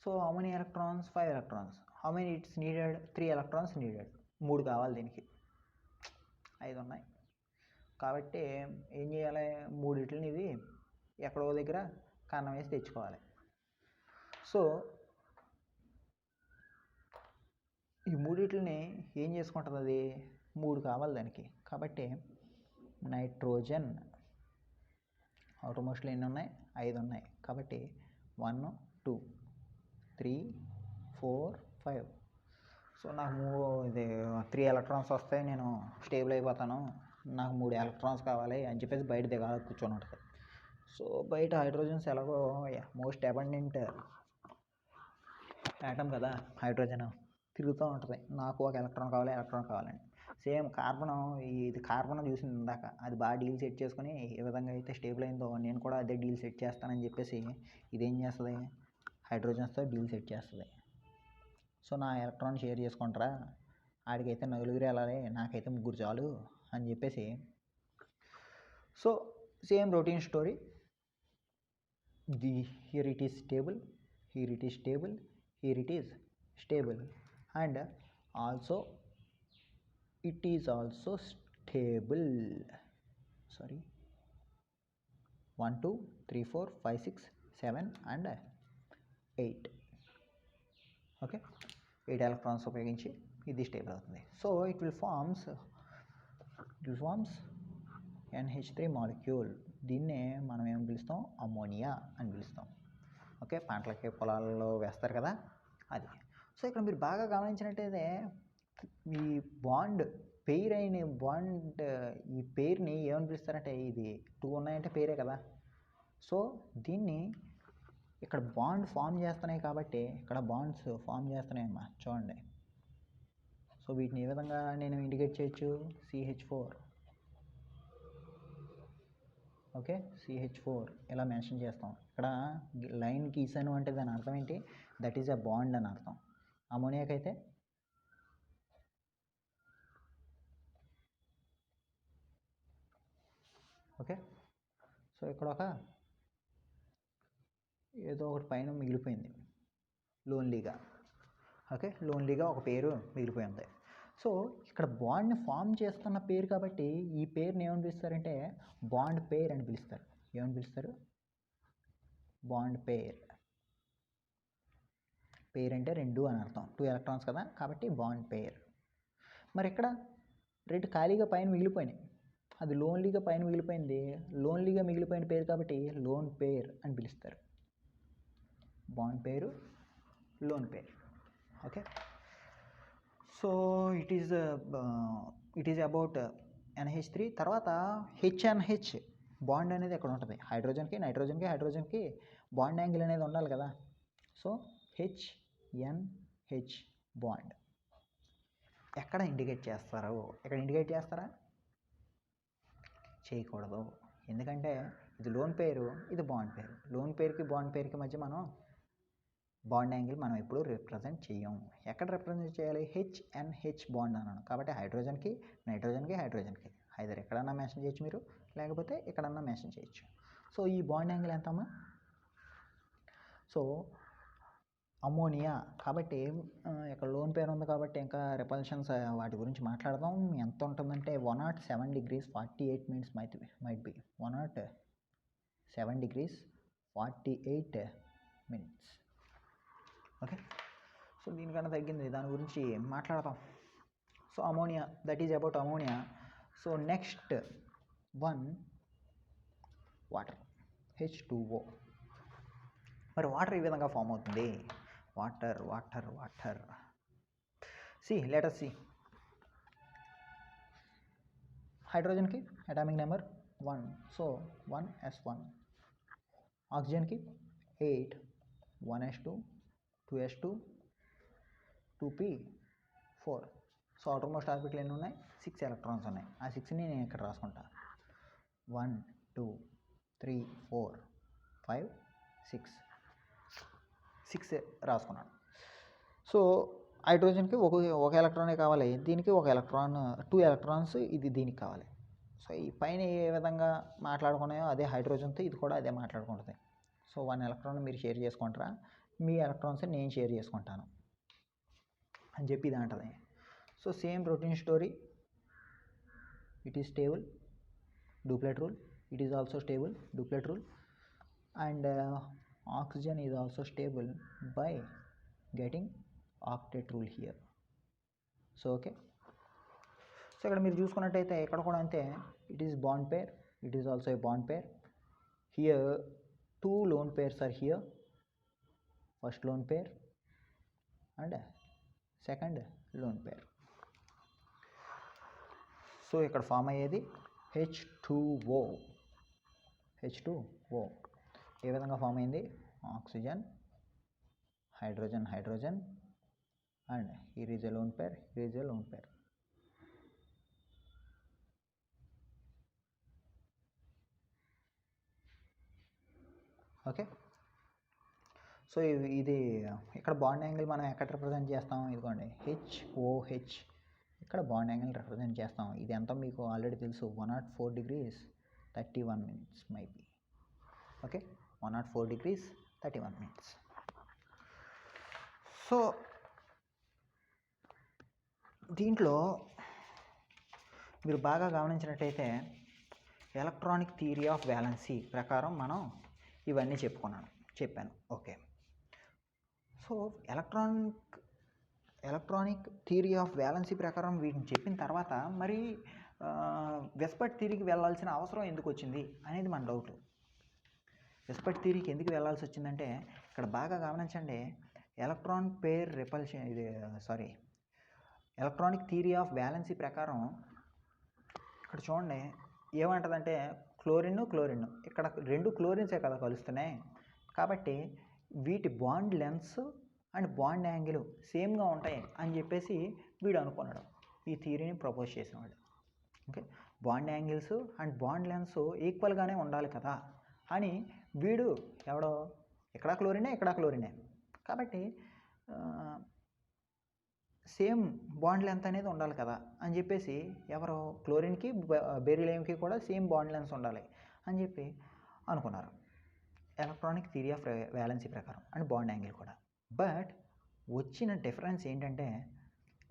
Speaker 1: So how many electrons, 5 electrons. How many it's needed, 3 electrons needed. 3 కావాలి దీనికి, 5 ఉన్నాయి కాబట్టి ఏం చేయాలి, 3 ఇది ఎక్కడో దగ్గర కన్నం వేసి తెచ్చుకోవాలి. సో ఈ 3 ఏం చేసుకుంటుంది, అది 3 కావాలి దానికి. కాబట్టి నైట్రోజన్ అవుటర్ మోస్ట్లో ఎన్ని ఉన్నాయి, 5 ఉన్నాయి. కాబట్టి 1 2 3 4 5. సో నాకు ఇది 3 ఎలక్ట్రాన్స్ వస్తాయి, నేను స్టేబుల్ అయిపోతాను, నాకు 3 ఎలక్ట్రాన్స్ కావాలి అని చెప్పేసి బయట దిగాలి కూర్చొని ఉంటుంది. సో బయట హైడ్రోజన్స్ ఎలాగో మోస్ట్ అబండెంట్ యాటమ్ కదా హైడ్రోజన్, తిరుగుతూ ఉంటుంది, నాకు ఒక ఎలక్ట్రాన్ కావాలని. సేమ్ కార్బన్, ఇది కార్బన్ చూసింది ఇందాక, అది బాగా డీల్ సెట్ చేసుకుని ఏ విధంగా అయితే స్టేబుల్ అయిందో నేను కూడా అదే డీల్ సెట్ చేస్తానని చెప్పేసి ఇదేం చేస్తుంది, హైడ్రోజన్స్తో డీల్ సెట్ చేస్తుంది. సో నా ఎలక్ట్రాన్ షేర్ చేసుకుంటారా, ఆడికైతే 4 వెళ్ళాలి, నాకైతే 3 చాలు అని చెప్పేసి. So same routine story, here it is stable, here it is stable, here it is stable, and also it is also stable. Sorry, 1 2 3 4 5 6 7 and 8. Okay, 8 electrons ఉపయోగించి ఇది స్టేబుల్ అవుతుంది. So it will forms NH3 molecule. దీన్నే మనం ఏం పిలుస్తాం, ammonia అని పిలుస్తాం. Okay, పంటలకి పొలాల్లో వేస్తారు కదా అది. సో ఇక్కడ మీరు బాగా గమనించినట్టయితే ఈ బాండ్ పెయిర్ అయిన బాండ్, ఈ పెయిర్ని ఏమని పిలుస్తారంటే, ఇది 2 ఉన్నాయంటే పెయిరే కదా. సో దీన్ని ఇక్కడ బాండ్ ఫామ్ చేస్తున్నాయి కాబట్టి, ఇక్కడ బాండ్స్ ఫామ్ చేస్తున్నాయమ్మా చూడండి. సో వీటిని ఏ విధంగా నేను ఇండికేట్ చేయొచ్చు, CH4. ఓకే, CH4 ఇలా మెన్షన్ చేస్తాం. ఇక్కడ లైన్ గీసాను అంటే దాని అర్థం ఏంటి, దట్ ఈజ్ అ బాండ్ అని అర్థం. అమోనియాకైతే ఓకే, సో ఇక్కడ ఏదో ఒకటి పైన మిగిలిపోయింది లోన్లీగా. ఓకే, లోన్లీగా ఒక పేరు మిగిలిపోయింది. సో ఇక్కడ బాండ్ని ఫామ్ చేస్తున్న పేరు కాబట్టి ఈ పేరుని ఏమని పిలుస్తారంటే బాండ్ పేర్ అని పిలుస్తారు. ఏమని పిలుస్తారు, బాండ్ పేర్. పేర్ అంటే రెండు అని అర్థం, 2 ఎలక్ట్రాన్స్ కదా, కాబట్టి బాండ్ పేర్. మరి ఇక్కడ 2 ఖాళీగా పైన మిగిలిపోయినాయి, అది లోన్లీగా పైన మిగిలిపోయింది, లోన్లీగా మిగిలిపోయిన పేరు కాబట్టి లోన్ పేర్ అని పిలుస్తారు. బాండ్ పేరు, lone pair. Okay, so it is about NH3. తర్వాత HNH బాండ్ అనేది ఎక్కడ ఉంటుంది, హైడ్రోజన్కి నైట్రోజన్కి బాండ్ యాంగిల్ అనేది ఉండాలి కదా. సో HNH బాండ్ ఎక్కడ ఇండికేట్ చేస్తారు, ఎక్కడ ఇండికేట్ చేస్తారా, చేయకూడదు, ఎందుకంటే ఇది లోన్ పేరు, ఇది బాండ్ పేరు. లోన్ పేరుకి బాండ్ పేరుకి మధ్య మనం బాండ్ యాంగిల్ మనం ఎప్పుడు రిప్రజెంట్ చేయం. ఎక్కడ రిప్రజెంట్ చేయాలి, HNH బాండ్ అన్నాను కాబట్టి హైడ్రోజన్కి నైట్రోజన్కి ఐదర్ ఎక్కడన్నా మెన్షన్ చేయొచ్చు మీరు, లేకపోతే ఎక్కడన్నా మెన్షన్ చేయొచ్చు. సో ఈ బాండ్ యాంగిల్ ఎంతమ్మా, సో అమోనియా కాబట్టి ఇక్కడ లోన్ పేరు ఉంది కాబట్టి ఇంకా రిపల్షన్స్ వాటి గురించి మాట్లాడదాం. ఎంత ఉంటుందంటే 107 degrees 48 minutes might be 107 degrees 48 minutes. Okay, so దీనికన్నా తగ్గింది, దాని గురించి మాట్లాడతాం. So ammonia, that is about ammonia. So next one water, H2O. మరి వాటర్ ఈ విధంగా ఫామ్ అవుతుంది, వాటర్. let us see. హైడ్రోజన్కి అటామిక్ నెంబర్ 1, సో 1s1. ఆక్సిజన్కి 8, 1s2, 2s2, 2p4. So almost ఆర్బిట్లు ఎన్ని ఉన్నాయి, 6 ఎలక్ట్రాన్స్ ఉన్నాయి. ఆ 6ని నేను ఇక్కడ రాసుకుంటా, 1 2 3 4 5 6 రాసుకున్నాను. సో హైడ్రోజన్కి ఒక ఎలక్ట్రానే కావాలి, దీనికి ఒక ఎలక్ట్రాన్, 2 ఎలక్ట్రాన్స్ ఇది దీనికి కావాలి. సో ఈ పైన ఏ విధంగా మాట్లాడుకున్నాయో అదే హైడ్రోజన్తో ఇది కూడా అదే మాట్లాడుకుంటుంది. సో 1 ఎలక్ట్రాన్ మీరు షేర్ చేసుకుంటారా, మీ ఎలక్ట్రాన్స్ నేను షేర్ చేసుకుంటాను అని చెప్పి ఇది అంటుంది. So same routine story, it is stable duplet rule, it is also stable duplet rule, and oxygen is also stable by getting octet rule here. So okay, so ఇక్కడ మీరు చూసుకున్నట్టయితే ఇక్కడ కూడా అంతే, it is bond pair, it is also a bond pair. Here 2 lone pairs are here, first lone pair and second lone pair. So ఇక్కడ form అయ్యేది H2O. ఏ విధంగా form అయింది, oxygen, hydrogen and here is a lone pair. Okay, so ఇది ఇక్కడ bond angle మనం ఎక్కడ represent చేస్తాం, ఇదిగోండి HOH, ఇక్కడ బాండ్ యాంగిల్ రిప్రజెంట్ చేస్తాం. ఇది ఎంత మీకు ఆల్రెడీ తెలుసు, 104 degrees 31 minutes might B. Okay, 104 degrees 31 minutes. So దీంట్లో మీరు బాగా గమనించినట్టయితే ఎలక్ట్రానిక్ థియరీ ఆఫ్ వ్యాలెన్సీ ప్రకారం మనం ఇవన్నీ చెప్పాను. Okay, so electronic theory of valency ప్రకారం వీటిని చెప్పిన తర్వాత మరి వెస్పర్ట్ థియరీకి వెళ్ళాల్సిన అవసరం ఎందుకు వచ్చింది అనేది మన డౌట్. వెస్పర్ట్ థియరీకి ఎందుకు వెళ్ళాల్సి వచ్చిందంటే ఇక్కడ బాగా గమనించండి, ఎలక్ట్రానిక్ థియరీ ఆఫ్ వ్యాలెన్సీ ప్రకారం ఇక్కడ చూడండి ఏమంటుందంటే క్లోరిన్ ఇక్కడ 2 క్లోరిన్సే కదా కలుస్తున్నాయి, కాబట్టి వీటి bond lengths and bond angle సేమ్గా ఉంటాయి అని చెప్పేసి వీడు అనుకున్నాడు, ఈ థియరీని ప్రపోజ్ చేసినవాడు. Okay, bond angles and bond lengths ఈక్వల్గానే ఉండాలి కదా అని వీడు ఎవడో ఇక్కడ క్లోరినే కాబట్టి సేమ్ బాండ్ లెంత్ అనేది ఉండాలి కదా అని చెప్పేసి ఎవరో క్లోరిన్కి బెరిలియంకి కూడా సేమ్ బాండ్ లెన్స్ ఉండాలి అని చెప్పి అనుకున్నారు ఎలక్ట్రానిక్ థియరీ ఆఫ్ వ్యాలెన్సీ ప్రకారం అండ్ బాండ్ యాంగిల్ కూడా. బట్ వచ్చిన డిఫరెన్స్ ఏంటంటే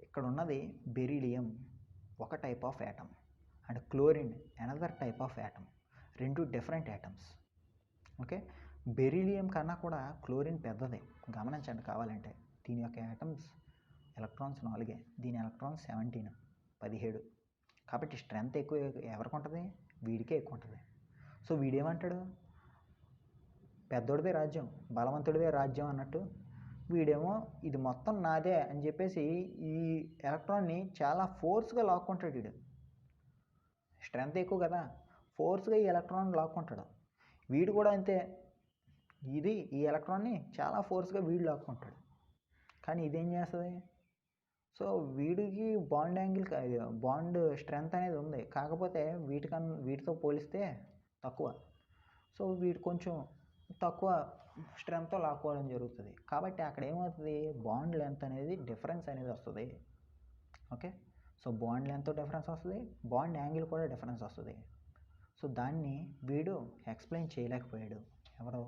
Speaker 1: ఇక్కడ ఉన్నది బెరిలియం ఒక type of atom and chlorine another type of atom, 2 different atoms. Okay, beryllium కన్నా కూడా క్లోరిన్ పెద్దది, గమనించండి కావాలంటే. దీని యొక్క యాటమ్స్ ఎలక్ట్రాన్స్ 4, దీని ఎలక్ట్రాన్స్ 17. కాబట్టి స్ట్రెంత్ ఎక్కువ ఎవరికి ఉంటుంది? వీడికే ఎక్కువ ఉంటుంది. సో వీడేమంటాడు, పెద్దోడిదే రాజ్యం, బలవంతుడిదే రాజ్యం అన్నట్టు వీడేమో ఇది మొత్తం నాదే అని చెప్పేసి ఈ ఎలక్ట్రాన్ని చాలా ఫోర్స్గా లాక్కుంటాడు. వీడు స్ట్రెంత్ ఎక్కువ కదా, ఫోర్స్గా ఈ ఎలక్ట్రాన్ లాక్కుంటాడు. వీడు కూడా అంతే, ఈ ఎలక్ట్రాన్ని చాలా ఫోర్స్గా వీడు లాక్కుంటాడు. కానీ ఇదేం చేస్తుంది? సో వీడికి బాండ్ స్ట్రెంత్ అనేది ఉంది, కాకపోతే వీటితో పోలిస్తే తక్కువ. సో వీడు కొంచెం తక్కువ స్ట్రెంత్తో లాక్కోవడం జరుగుతుంది. కాబట్టి అక్కడ ఏమవుతుంది, బాండ్ లెంత్ అనేది డిఫరెన్స్ అనేది వస్తుంది. Okay, so bond length difference వస్తుంది, బాండ్ యాంగిల్ కూడా డిఫరెన్స్ వస్తుంది. సో దాన్ని వీడు ఎక్స్ప్లెయిన్ చేయలేకపోయాడు. ఎవరో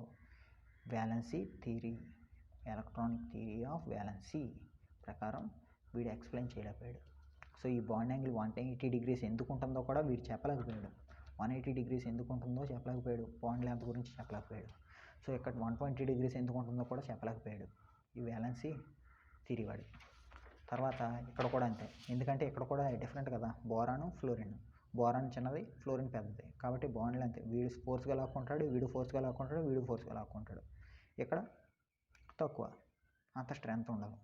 Speaker 1: valency theory, electronic theory of valency ప్రకారం వీడు ఎక్స్ప్లెయిన్ చేయలేకపోయాడు. సో ఈ బాండ్ యాంగిల్ 180 degrees ఎందుకు ఉంటుందో కూడా వీడు చెప్పలేకపోయాడు. 180 degrees ఎందుకు ఉంటుందో చెప్పలేకపోయాడు, బాండ్ లెంత్ గురించి చెప్పలేకపోయాడు. సో ఇక్కడ 120 degrees ఎందుకు ఉంటుందో కూడా చెప్పలేకపోయాడు ఈ వ్యాలెన్సీ థియరీ వాడు. తర్వాత ఇక్కడ కూడా అంతే, ఎందుకంటే ఇక్కడ కూడా డిఫరెంట్ కదా, బోరాను ఫ్లోరిన్. బోరాన్ చిన్నది, ఫ్లోరిన్ పెద్దది, కాబట్టి బాండ్ లెంత్ వీడు ఫోర్స్గా లాక్కుంటాడు, వీడు ఫోర్స్గా లాక్కుంటాడు, వీడు ఫోర్స్గా లాక్కుంటాడు. ఇక్కడ తక్కువ, అంత స్ట్రెంత్ ఉండదు.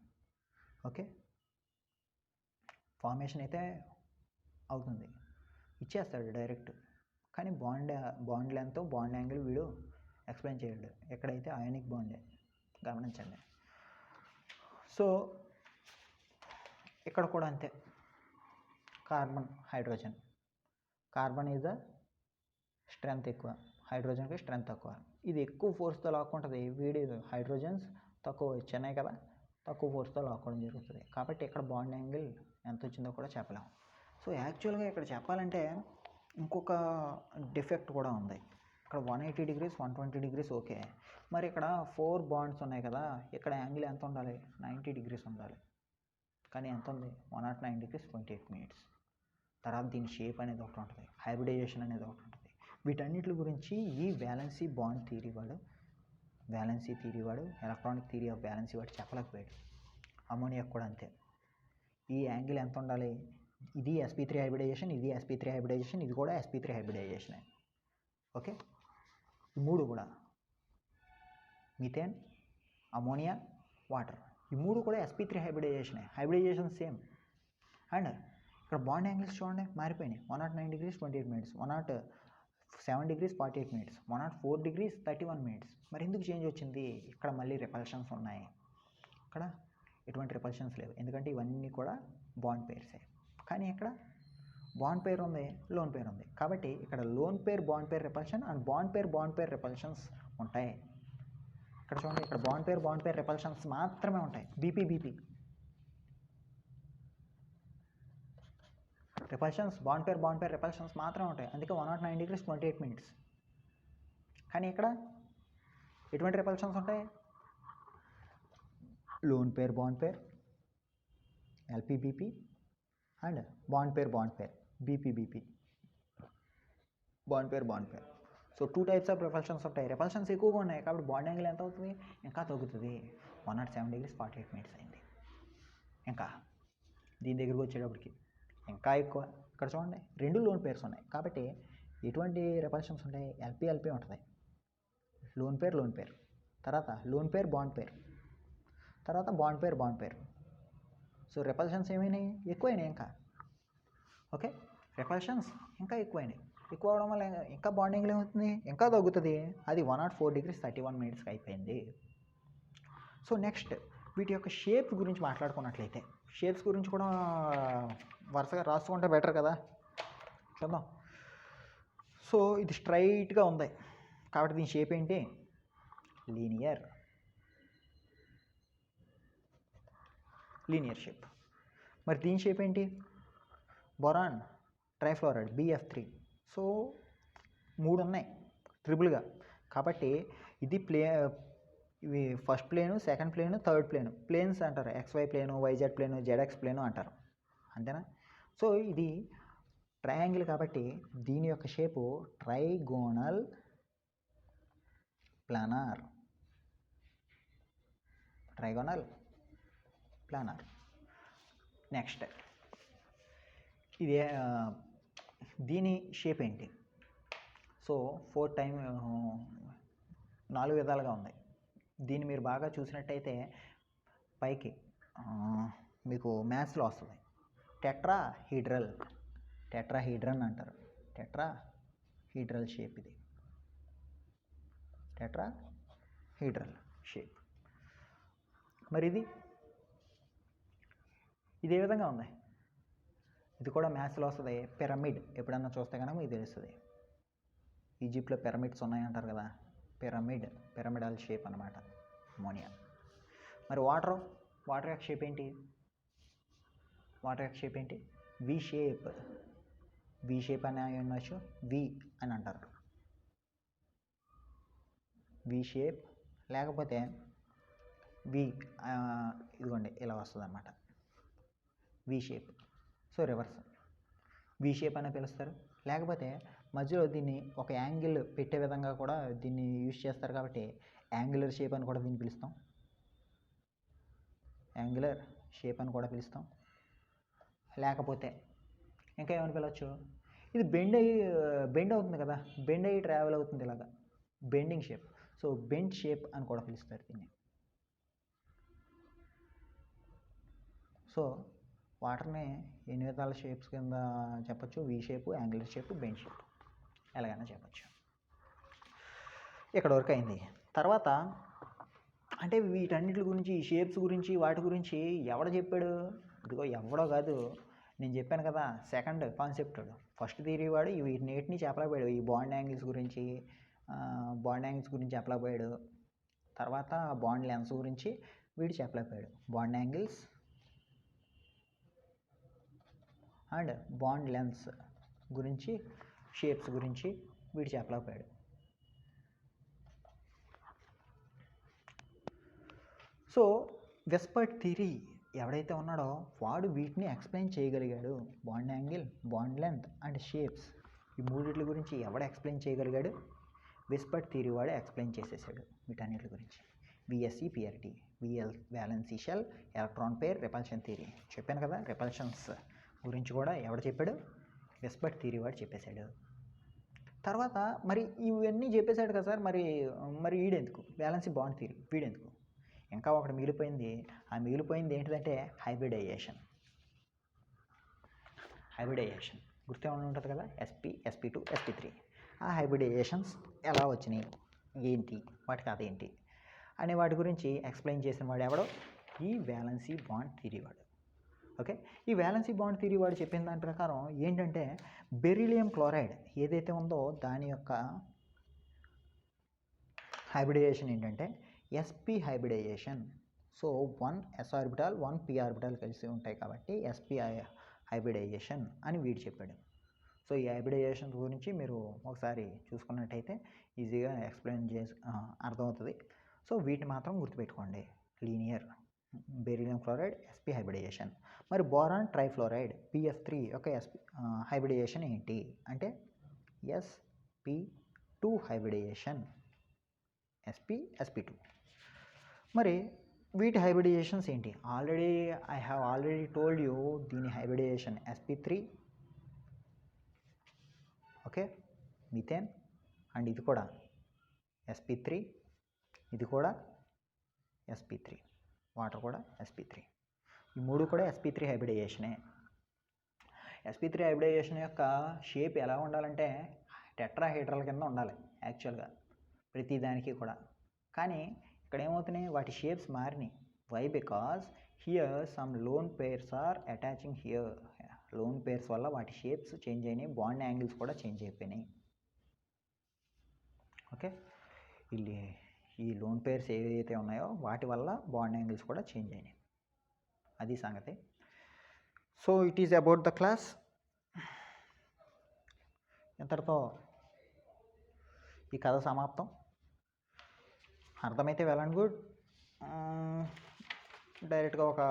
Speaker 1: ఓకే, ఫార్మేషన్ అయితే అవుతుంది, ఇచ్చేస్తాడు డైరెక్ట్. కానీ బాండ్ లెంత్, బాండ్ యాంగిల్ వీడు ఎక్స్ప్లెయిన్ చేయడు. ఎక్కడైతే అయానిక్ బాండే, గమనించండి. సో ఇక్కడ కూడా అంతే, carbon hydrogen. Carbon is the strength ఎక్కువ, హైడ్రోజన్కి స్ట్రెంత్ తక్కువ. ఇది ఎక్కువ ఫోర్స్తో లాక్కుంటుంది, వీడి హైడ్రోజన్స్ తక్కువ చిన్నవి కదా, తక్కువ ఫోర్స్తో లాక్కోవడం జరుగుతుంది. కాబట్టి ఇక్కడ బాండ్ యాంగిల్ ఎంత వచ్చిందో కూడా చెప్పలేము. సో యాక్చువల్గా ఇక్కడ చెప్పాలంటే ఇంకొక డిఫెక్ట్ కూడా ఉంది. ఇక్కడ 180 degrees, 120 degrees ఓకే, మరి ఇక్కడ 4 బాండ్స్ ఉన్నాయి కదా, ఇక్కడ యాంగిల్ ఎంత ఉండాలి? 90 degrees ఉండాలి. కానీ ఎంత ఉంది? 109 degrees 28 minutes. తర్వాత దీని షేప్ అనేది ఒకటి ఉంటుంది, హైబ్రిడైజేషన్ అనేది ఒకటి ఉంటుంది. వీటన్నిటి గురించి ఈ వ్యాలెన్సీ బాండ్ థియరీ వాడు, ఎలక్ట్రానిక్ థియరీ ఆఫ్ వ్యాలెన్సీ వాడు చెప్పలేకపోయాడు. అమోనియాకు కూడా అంతే, ఈ యాంగిల్ ఎంత ఉండాలి? ఇది sp3 హైబ్రిడైజేషన్, ఇది sp3 హైబ్రిడైజేషన్, ఇది కూడా sp3 హైబ్రిడైజేషన్. ఓకే, ఈ మూడు కూడా మిథేన్, అమోనియా, వాటర్, ఈ మూడు కూడా sp3 హైబ్రిడైజేషన్ సేమ్. అండ్ ఇక్కడ బాండ్ యాంగిల్స్ చూడండి మారిపోయినాయి. 109 degrees 28 minutes, 107 degrees 48 minutes, 104 degrees 31 minutes. మరి ఎందుకు చేంజ్ వచ్చింది? ఇక్కడ మళ్ళీ రిపల్షన్స్ ఉన్నాయి, ఇక్కడ ఎటువంటి రిపల్షన్స్ లేవు, ఎందుకంటే ఇవన్నీ కూడా బాండ్ పేర్సే. కానీ ఇక్కడ బాండ్ పేర్ ఉంది, లోన్ పేర్ ఉంది, కాబట్టి ఇక్కడ lone pair bond pair repulsion and bond pair repulsions ఉంటాయి. ఇక్కడ చూడండి, ఇక్కడ బాండ్ పేర్ రిపల్షన్స్ మాత్రమే ఉంటాయి, BP repulsions, bond pair repulsions మాత్రమే ఉంటాయి. అందుకే 109 degrees 28 minutes. కానీ ఇక్కడ ఎటువంటి రిపల్షన్స్ ఉంటాయి? Lone pair bond pair LPBP and bond pair BPBP, bond pair. So 2 types of repulsions ఉంటాయి. రిపల్షన్స్ ఎక్కువగా ఉన్నాయి కాబట్టి బాండ్ యాంగిల్ ఎంత అవుతుంది? ఇంకా తగ్గుతుంది, 107 degrees 48 minutes అయింది. ఇంకా దీని దగ్గరికి వచ్చేటప్పటికి ఇంకా ఎక్కువ. ఇక్కడ చూడండి, 2 లోన్ పేర్స్ ఉన్నాయి, కాబట్టి ఎటువంటి రిపల్షన్స్ ఉంటాయి? LP ఉంటుంది, లోన్ పేర్, తర్వాత లోన్ పేర్ బాండ్ పేర్, తర్వాత బాండ్ పేర్. సో రిపల్షన్స్ ఏమైనాయి? ఎక్కువైనాయి ఇంకా. ఓకే, రిపల్షన్స్ ఇంకా ఎక్కువైనాయి. ఎక్కువ అవడం వల్ల ఇంకా బాండ్ యాంగిల్ ఏమవుతుంది? ఇంకా తగ్గుతుంది. అది 104 degrees 31 minutes అయిపోయింది. సో నెక్స్ట్ వీటి యొక్క షేప్స్ గురించి మాట్లాడుకున్నట్లయితే, షేప్స్ గురించి కూడా వరుసగా రాసుకుంటే బెటర్ కదా, చూద్దాం. సో ఇది స్ట్రైట్గా ఉంది కాబట్టి దీని షేప్ ఏంటి? Linear shape. మరి దీని షేప్ ఏంటి? Boron trifluoride BF3. సో 3 ఉన్నాయి ట్రిపుల్గా, కాబట్టి ఇది ఇవి first plane, second plane, third plane. Planes అంటారు, XY plane, YZ plane, ZX plane అంటారు, అంతేనా? సో ఇది ట్రయాంగిల్ కాబట్టి దీని యొక్క shape trigonal planar. Planar. Next ఇది దీని షేప్ ఏంటి? సో 4 విధాలుగా ఉంది. దీన్ని మీరు బాగా చూసినట్టయితే పైకి మీకు మ్యాథ్స్లో వస్తుంది. టెట్రాహీడ్రన్ అంటారు. టెట్రాహీడ్రల్ షేప్ ఇది. టెట్రాహీడ్రల్ షేప్. మరి ఇది ఏ విధంగా ఉంది? ఇది కూడా మ్యాథ్స్లో వస్తుంది. పిరమిడ్ ఎప్పుడన్నా చూస్తే కనుక మీకు తెలుస్తుంది. ఈజిప్ట్లో పిరమిడ్స్ ఉన్నాయంటారు కదా, పిరమిడల్ షేప్ అన్నమాట అమోనియా. మరి వాటర్ యొక్క షేప్ ఏంటి? వి షేప్ అని అనొచ్చు, వి అని అంటారు. వి షేప్ లేకపోతే ఇదిగోండి ఇలా వస్తుంది అన్నమాట, V shape. So reverse V shape అని పిలుస్తారు. లేకపోతే మధ్యలో దీన్ని ఒక యాంగిల్ పెట్టే విధంగా కూడా దీన్ని యూజ్ చేస్తారు కాబట్టి యాంగులర్ షేప్ అని కూడా దీన్ని పిలుస్తాం. లేకపోతే ఇంకా ఏమని పిలవచ్చు? ఇది బెండ్ అవుతుంది కదా, బెండ్ అయ్యి ట్రావెల్ అవుతుంది ఇలాగా, bending shape. So bend shape అని కూడా పిలుస్తారు దీన్ని. సో వాటర్ని ఎన్ని విధాల షేప్స్ కింద చెప్పచ్చు? V shape, angular shape, bend shape, ఎలాగైనా చెప్పచ్చు. ఇక్కడ వరకు అయింది. తర్వాత అంటే వీటన్నిటి గురించి, ఈ షేప్స్ గురించి, వాటి గురించి ఎవడ చెప్పాడు? ఇదిగో ఎవడో కాదు, నేను చెప్పాను కదా, సెకండ్ కాన్సెప్ట్. ఫస్ట్ థియరీ వాడు వీటిని చెప్పలేకపోయాడు. ఈ బాండ్ యాంగిల్స్ గురించి చెప్పలేకపోయాడు. తర్వాత బాండ్ లెన్స్ గురించి వీడు చెప్పలేకపోయాడు. Bond angles and bond lengths గురించి, షేప్స్ గురించి వీడు చెప్పలేకపోయాడు. సో వెస్పర్ట్ థియరీ ఎవడైతే ఉన్నాడో వాడు వీటిని ఎక్స్ప్లెయిన్ చేయగలిగాడు. Bond angle, bond length and shapes, ఈ మూడిట్ల గురించి ఎవడ ఎక్స్ప్లెయిన్ చేయగలిగాడు? వెస్పర్ట్ థియరీ వాడు ఎక్స్ప్లెయిన్ చేసేసాడు వీటన్నిటి గురించి. VSEPRT, valency shell, electron pair, repulsion theory చెప్పాను కదా. రిపల్షన్స్ గురించి కూడా ఎవడు చెప్పాడు? వెస్పర్ట్ థియరీ వాడు చెప్పేశాడు. తర్వాత మరి ఇవన్నీ చెప్పేశాడు కదా సార్, మరి వీడెందుకు? వ్యాలెన్సీ బాండ్ థియరీ వీడెందుకు? ఇంకా ఒకటి మిగిలిపోయింది. ఆ మిగిలిపోయింది ఏంటిదంటే హైబ్రిడైజేషన్. గుర్తే ఉంటుంది కదా, sp2, sp3. ఆ హైబ్రిడైజేషన్స్ ఎలా వచ్చినాయి, ఏంటి, వాటి కథ ఏంటి అనే వాటి గురించి ఎక్స్ప్లెయిన్ చేసిన వాడు ఎవడో? ఈ వ్యాలెన్సీ బాండ్ థియరీ వాడు. ఓకే, ఈ వ్యాలెన్సీ బాండ్ థియరీ వాడు చెప్పిన దాని ప్రకారం ఏంటంటే బెరిలియం క్లోరైడ్ ఏదైతే ఉందో దాని యొక్క హైబ్రిడైజేషన్ ఏంటంటే sp hybridization. So 1 s orbital 1 p orbital కలిసి ఉంటాయి కాబట్టి sp హైబ్రిడైజేషన్ అని వీడు చెప్పాడు. సో ఈ హైబ్రిడైజేషన్ గురించి మీరు ఒకసారి చూసుకున్నట్టయితే ఈజీగా ఎక్స్ప్లెయిన్ చేసి అర్థమవుతుంది. సో వీటిని మాత్రం గుర్తుపెట్టుకోండి. Linear beryllium chloride sp hybridization. మరి బోరాన్ ట్రైఫ్లోరైడ్ pf3 యొక్క హైబ్రిడైజేషన్ ఏంటి అంటే sp2 హైబ్రిడైజేషన్, sp2. మరి వీటి హైబ్రిడైజేషన్స్ ఏంటి? I have already told you దీని hybridization sp3, okay, methane, and ఇది కూడా sp3, ఇది కూడా sp3, వాటర్ కూడా sp3. ఈ మూడు కూడా sp3 హైబ్రిడైజేషనే. sp3 హైబ్రిడైజేషన్ యొక్క షేప్ ఎలా ఉండాలంటే టెట్రాహీడ్రల్ కింద ఉండాలి యాక్చువల్గా ప్రతిదానికి కూడా. కానీ ఇక్కడ ఏమవుతున్నాయి, వాటి షేప్స్ మారినాయి. Why? Because here some lone pairs are attaching here. Lone pairs వల్ల వాటి షేప్స్ చేంజ్ అయినాయి, బాండ్ యాంగిల్స్ కూడా చేంజ్ అయిపోయినాయి. ఓకే, ఈ లోన్ పేర్స్ ఏవైతే ఉన్నాయో వాటి వల్ల బాండ్ యాంగిల్స్ కూడా చేంజ్ అయినాయి. అది సంగతి. So it is about the class. ఇంతటితో ఈ కథ సమాప్తం. అర్థమైతే వెల్ అండ్ గుడ్. డైరెక్ట్గా ఒక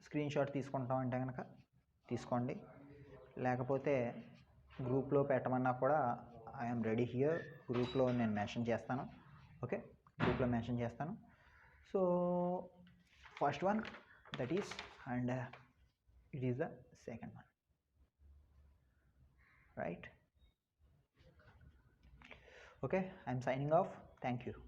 Speaker 1: స్క్రీన్ షాట్ తీసుకుంటాం అంటే కనుక తీసుకోండి, లేకపోతే గ్రూప్లో పెట్టమన్నా కూడా ఐఎమ్ రెడీ హియర్. గ్రూప్లో నేను మెన్షన్ చేస్తాను. ఓకే, గ్రూప్లో మెన్షన్ చేస్తాను. So first one, that is, and it is the second one, right? Okay, I'm signing off. Thank you.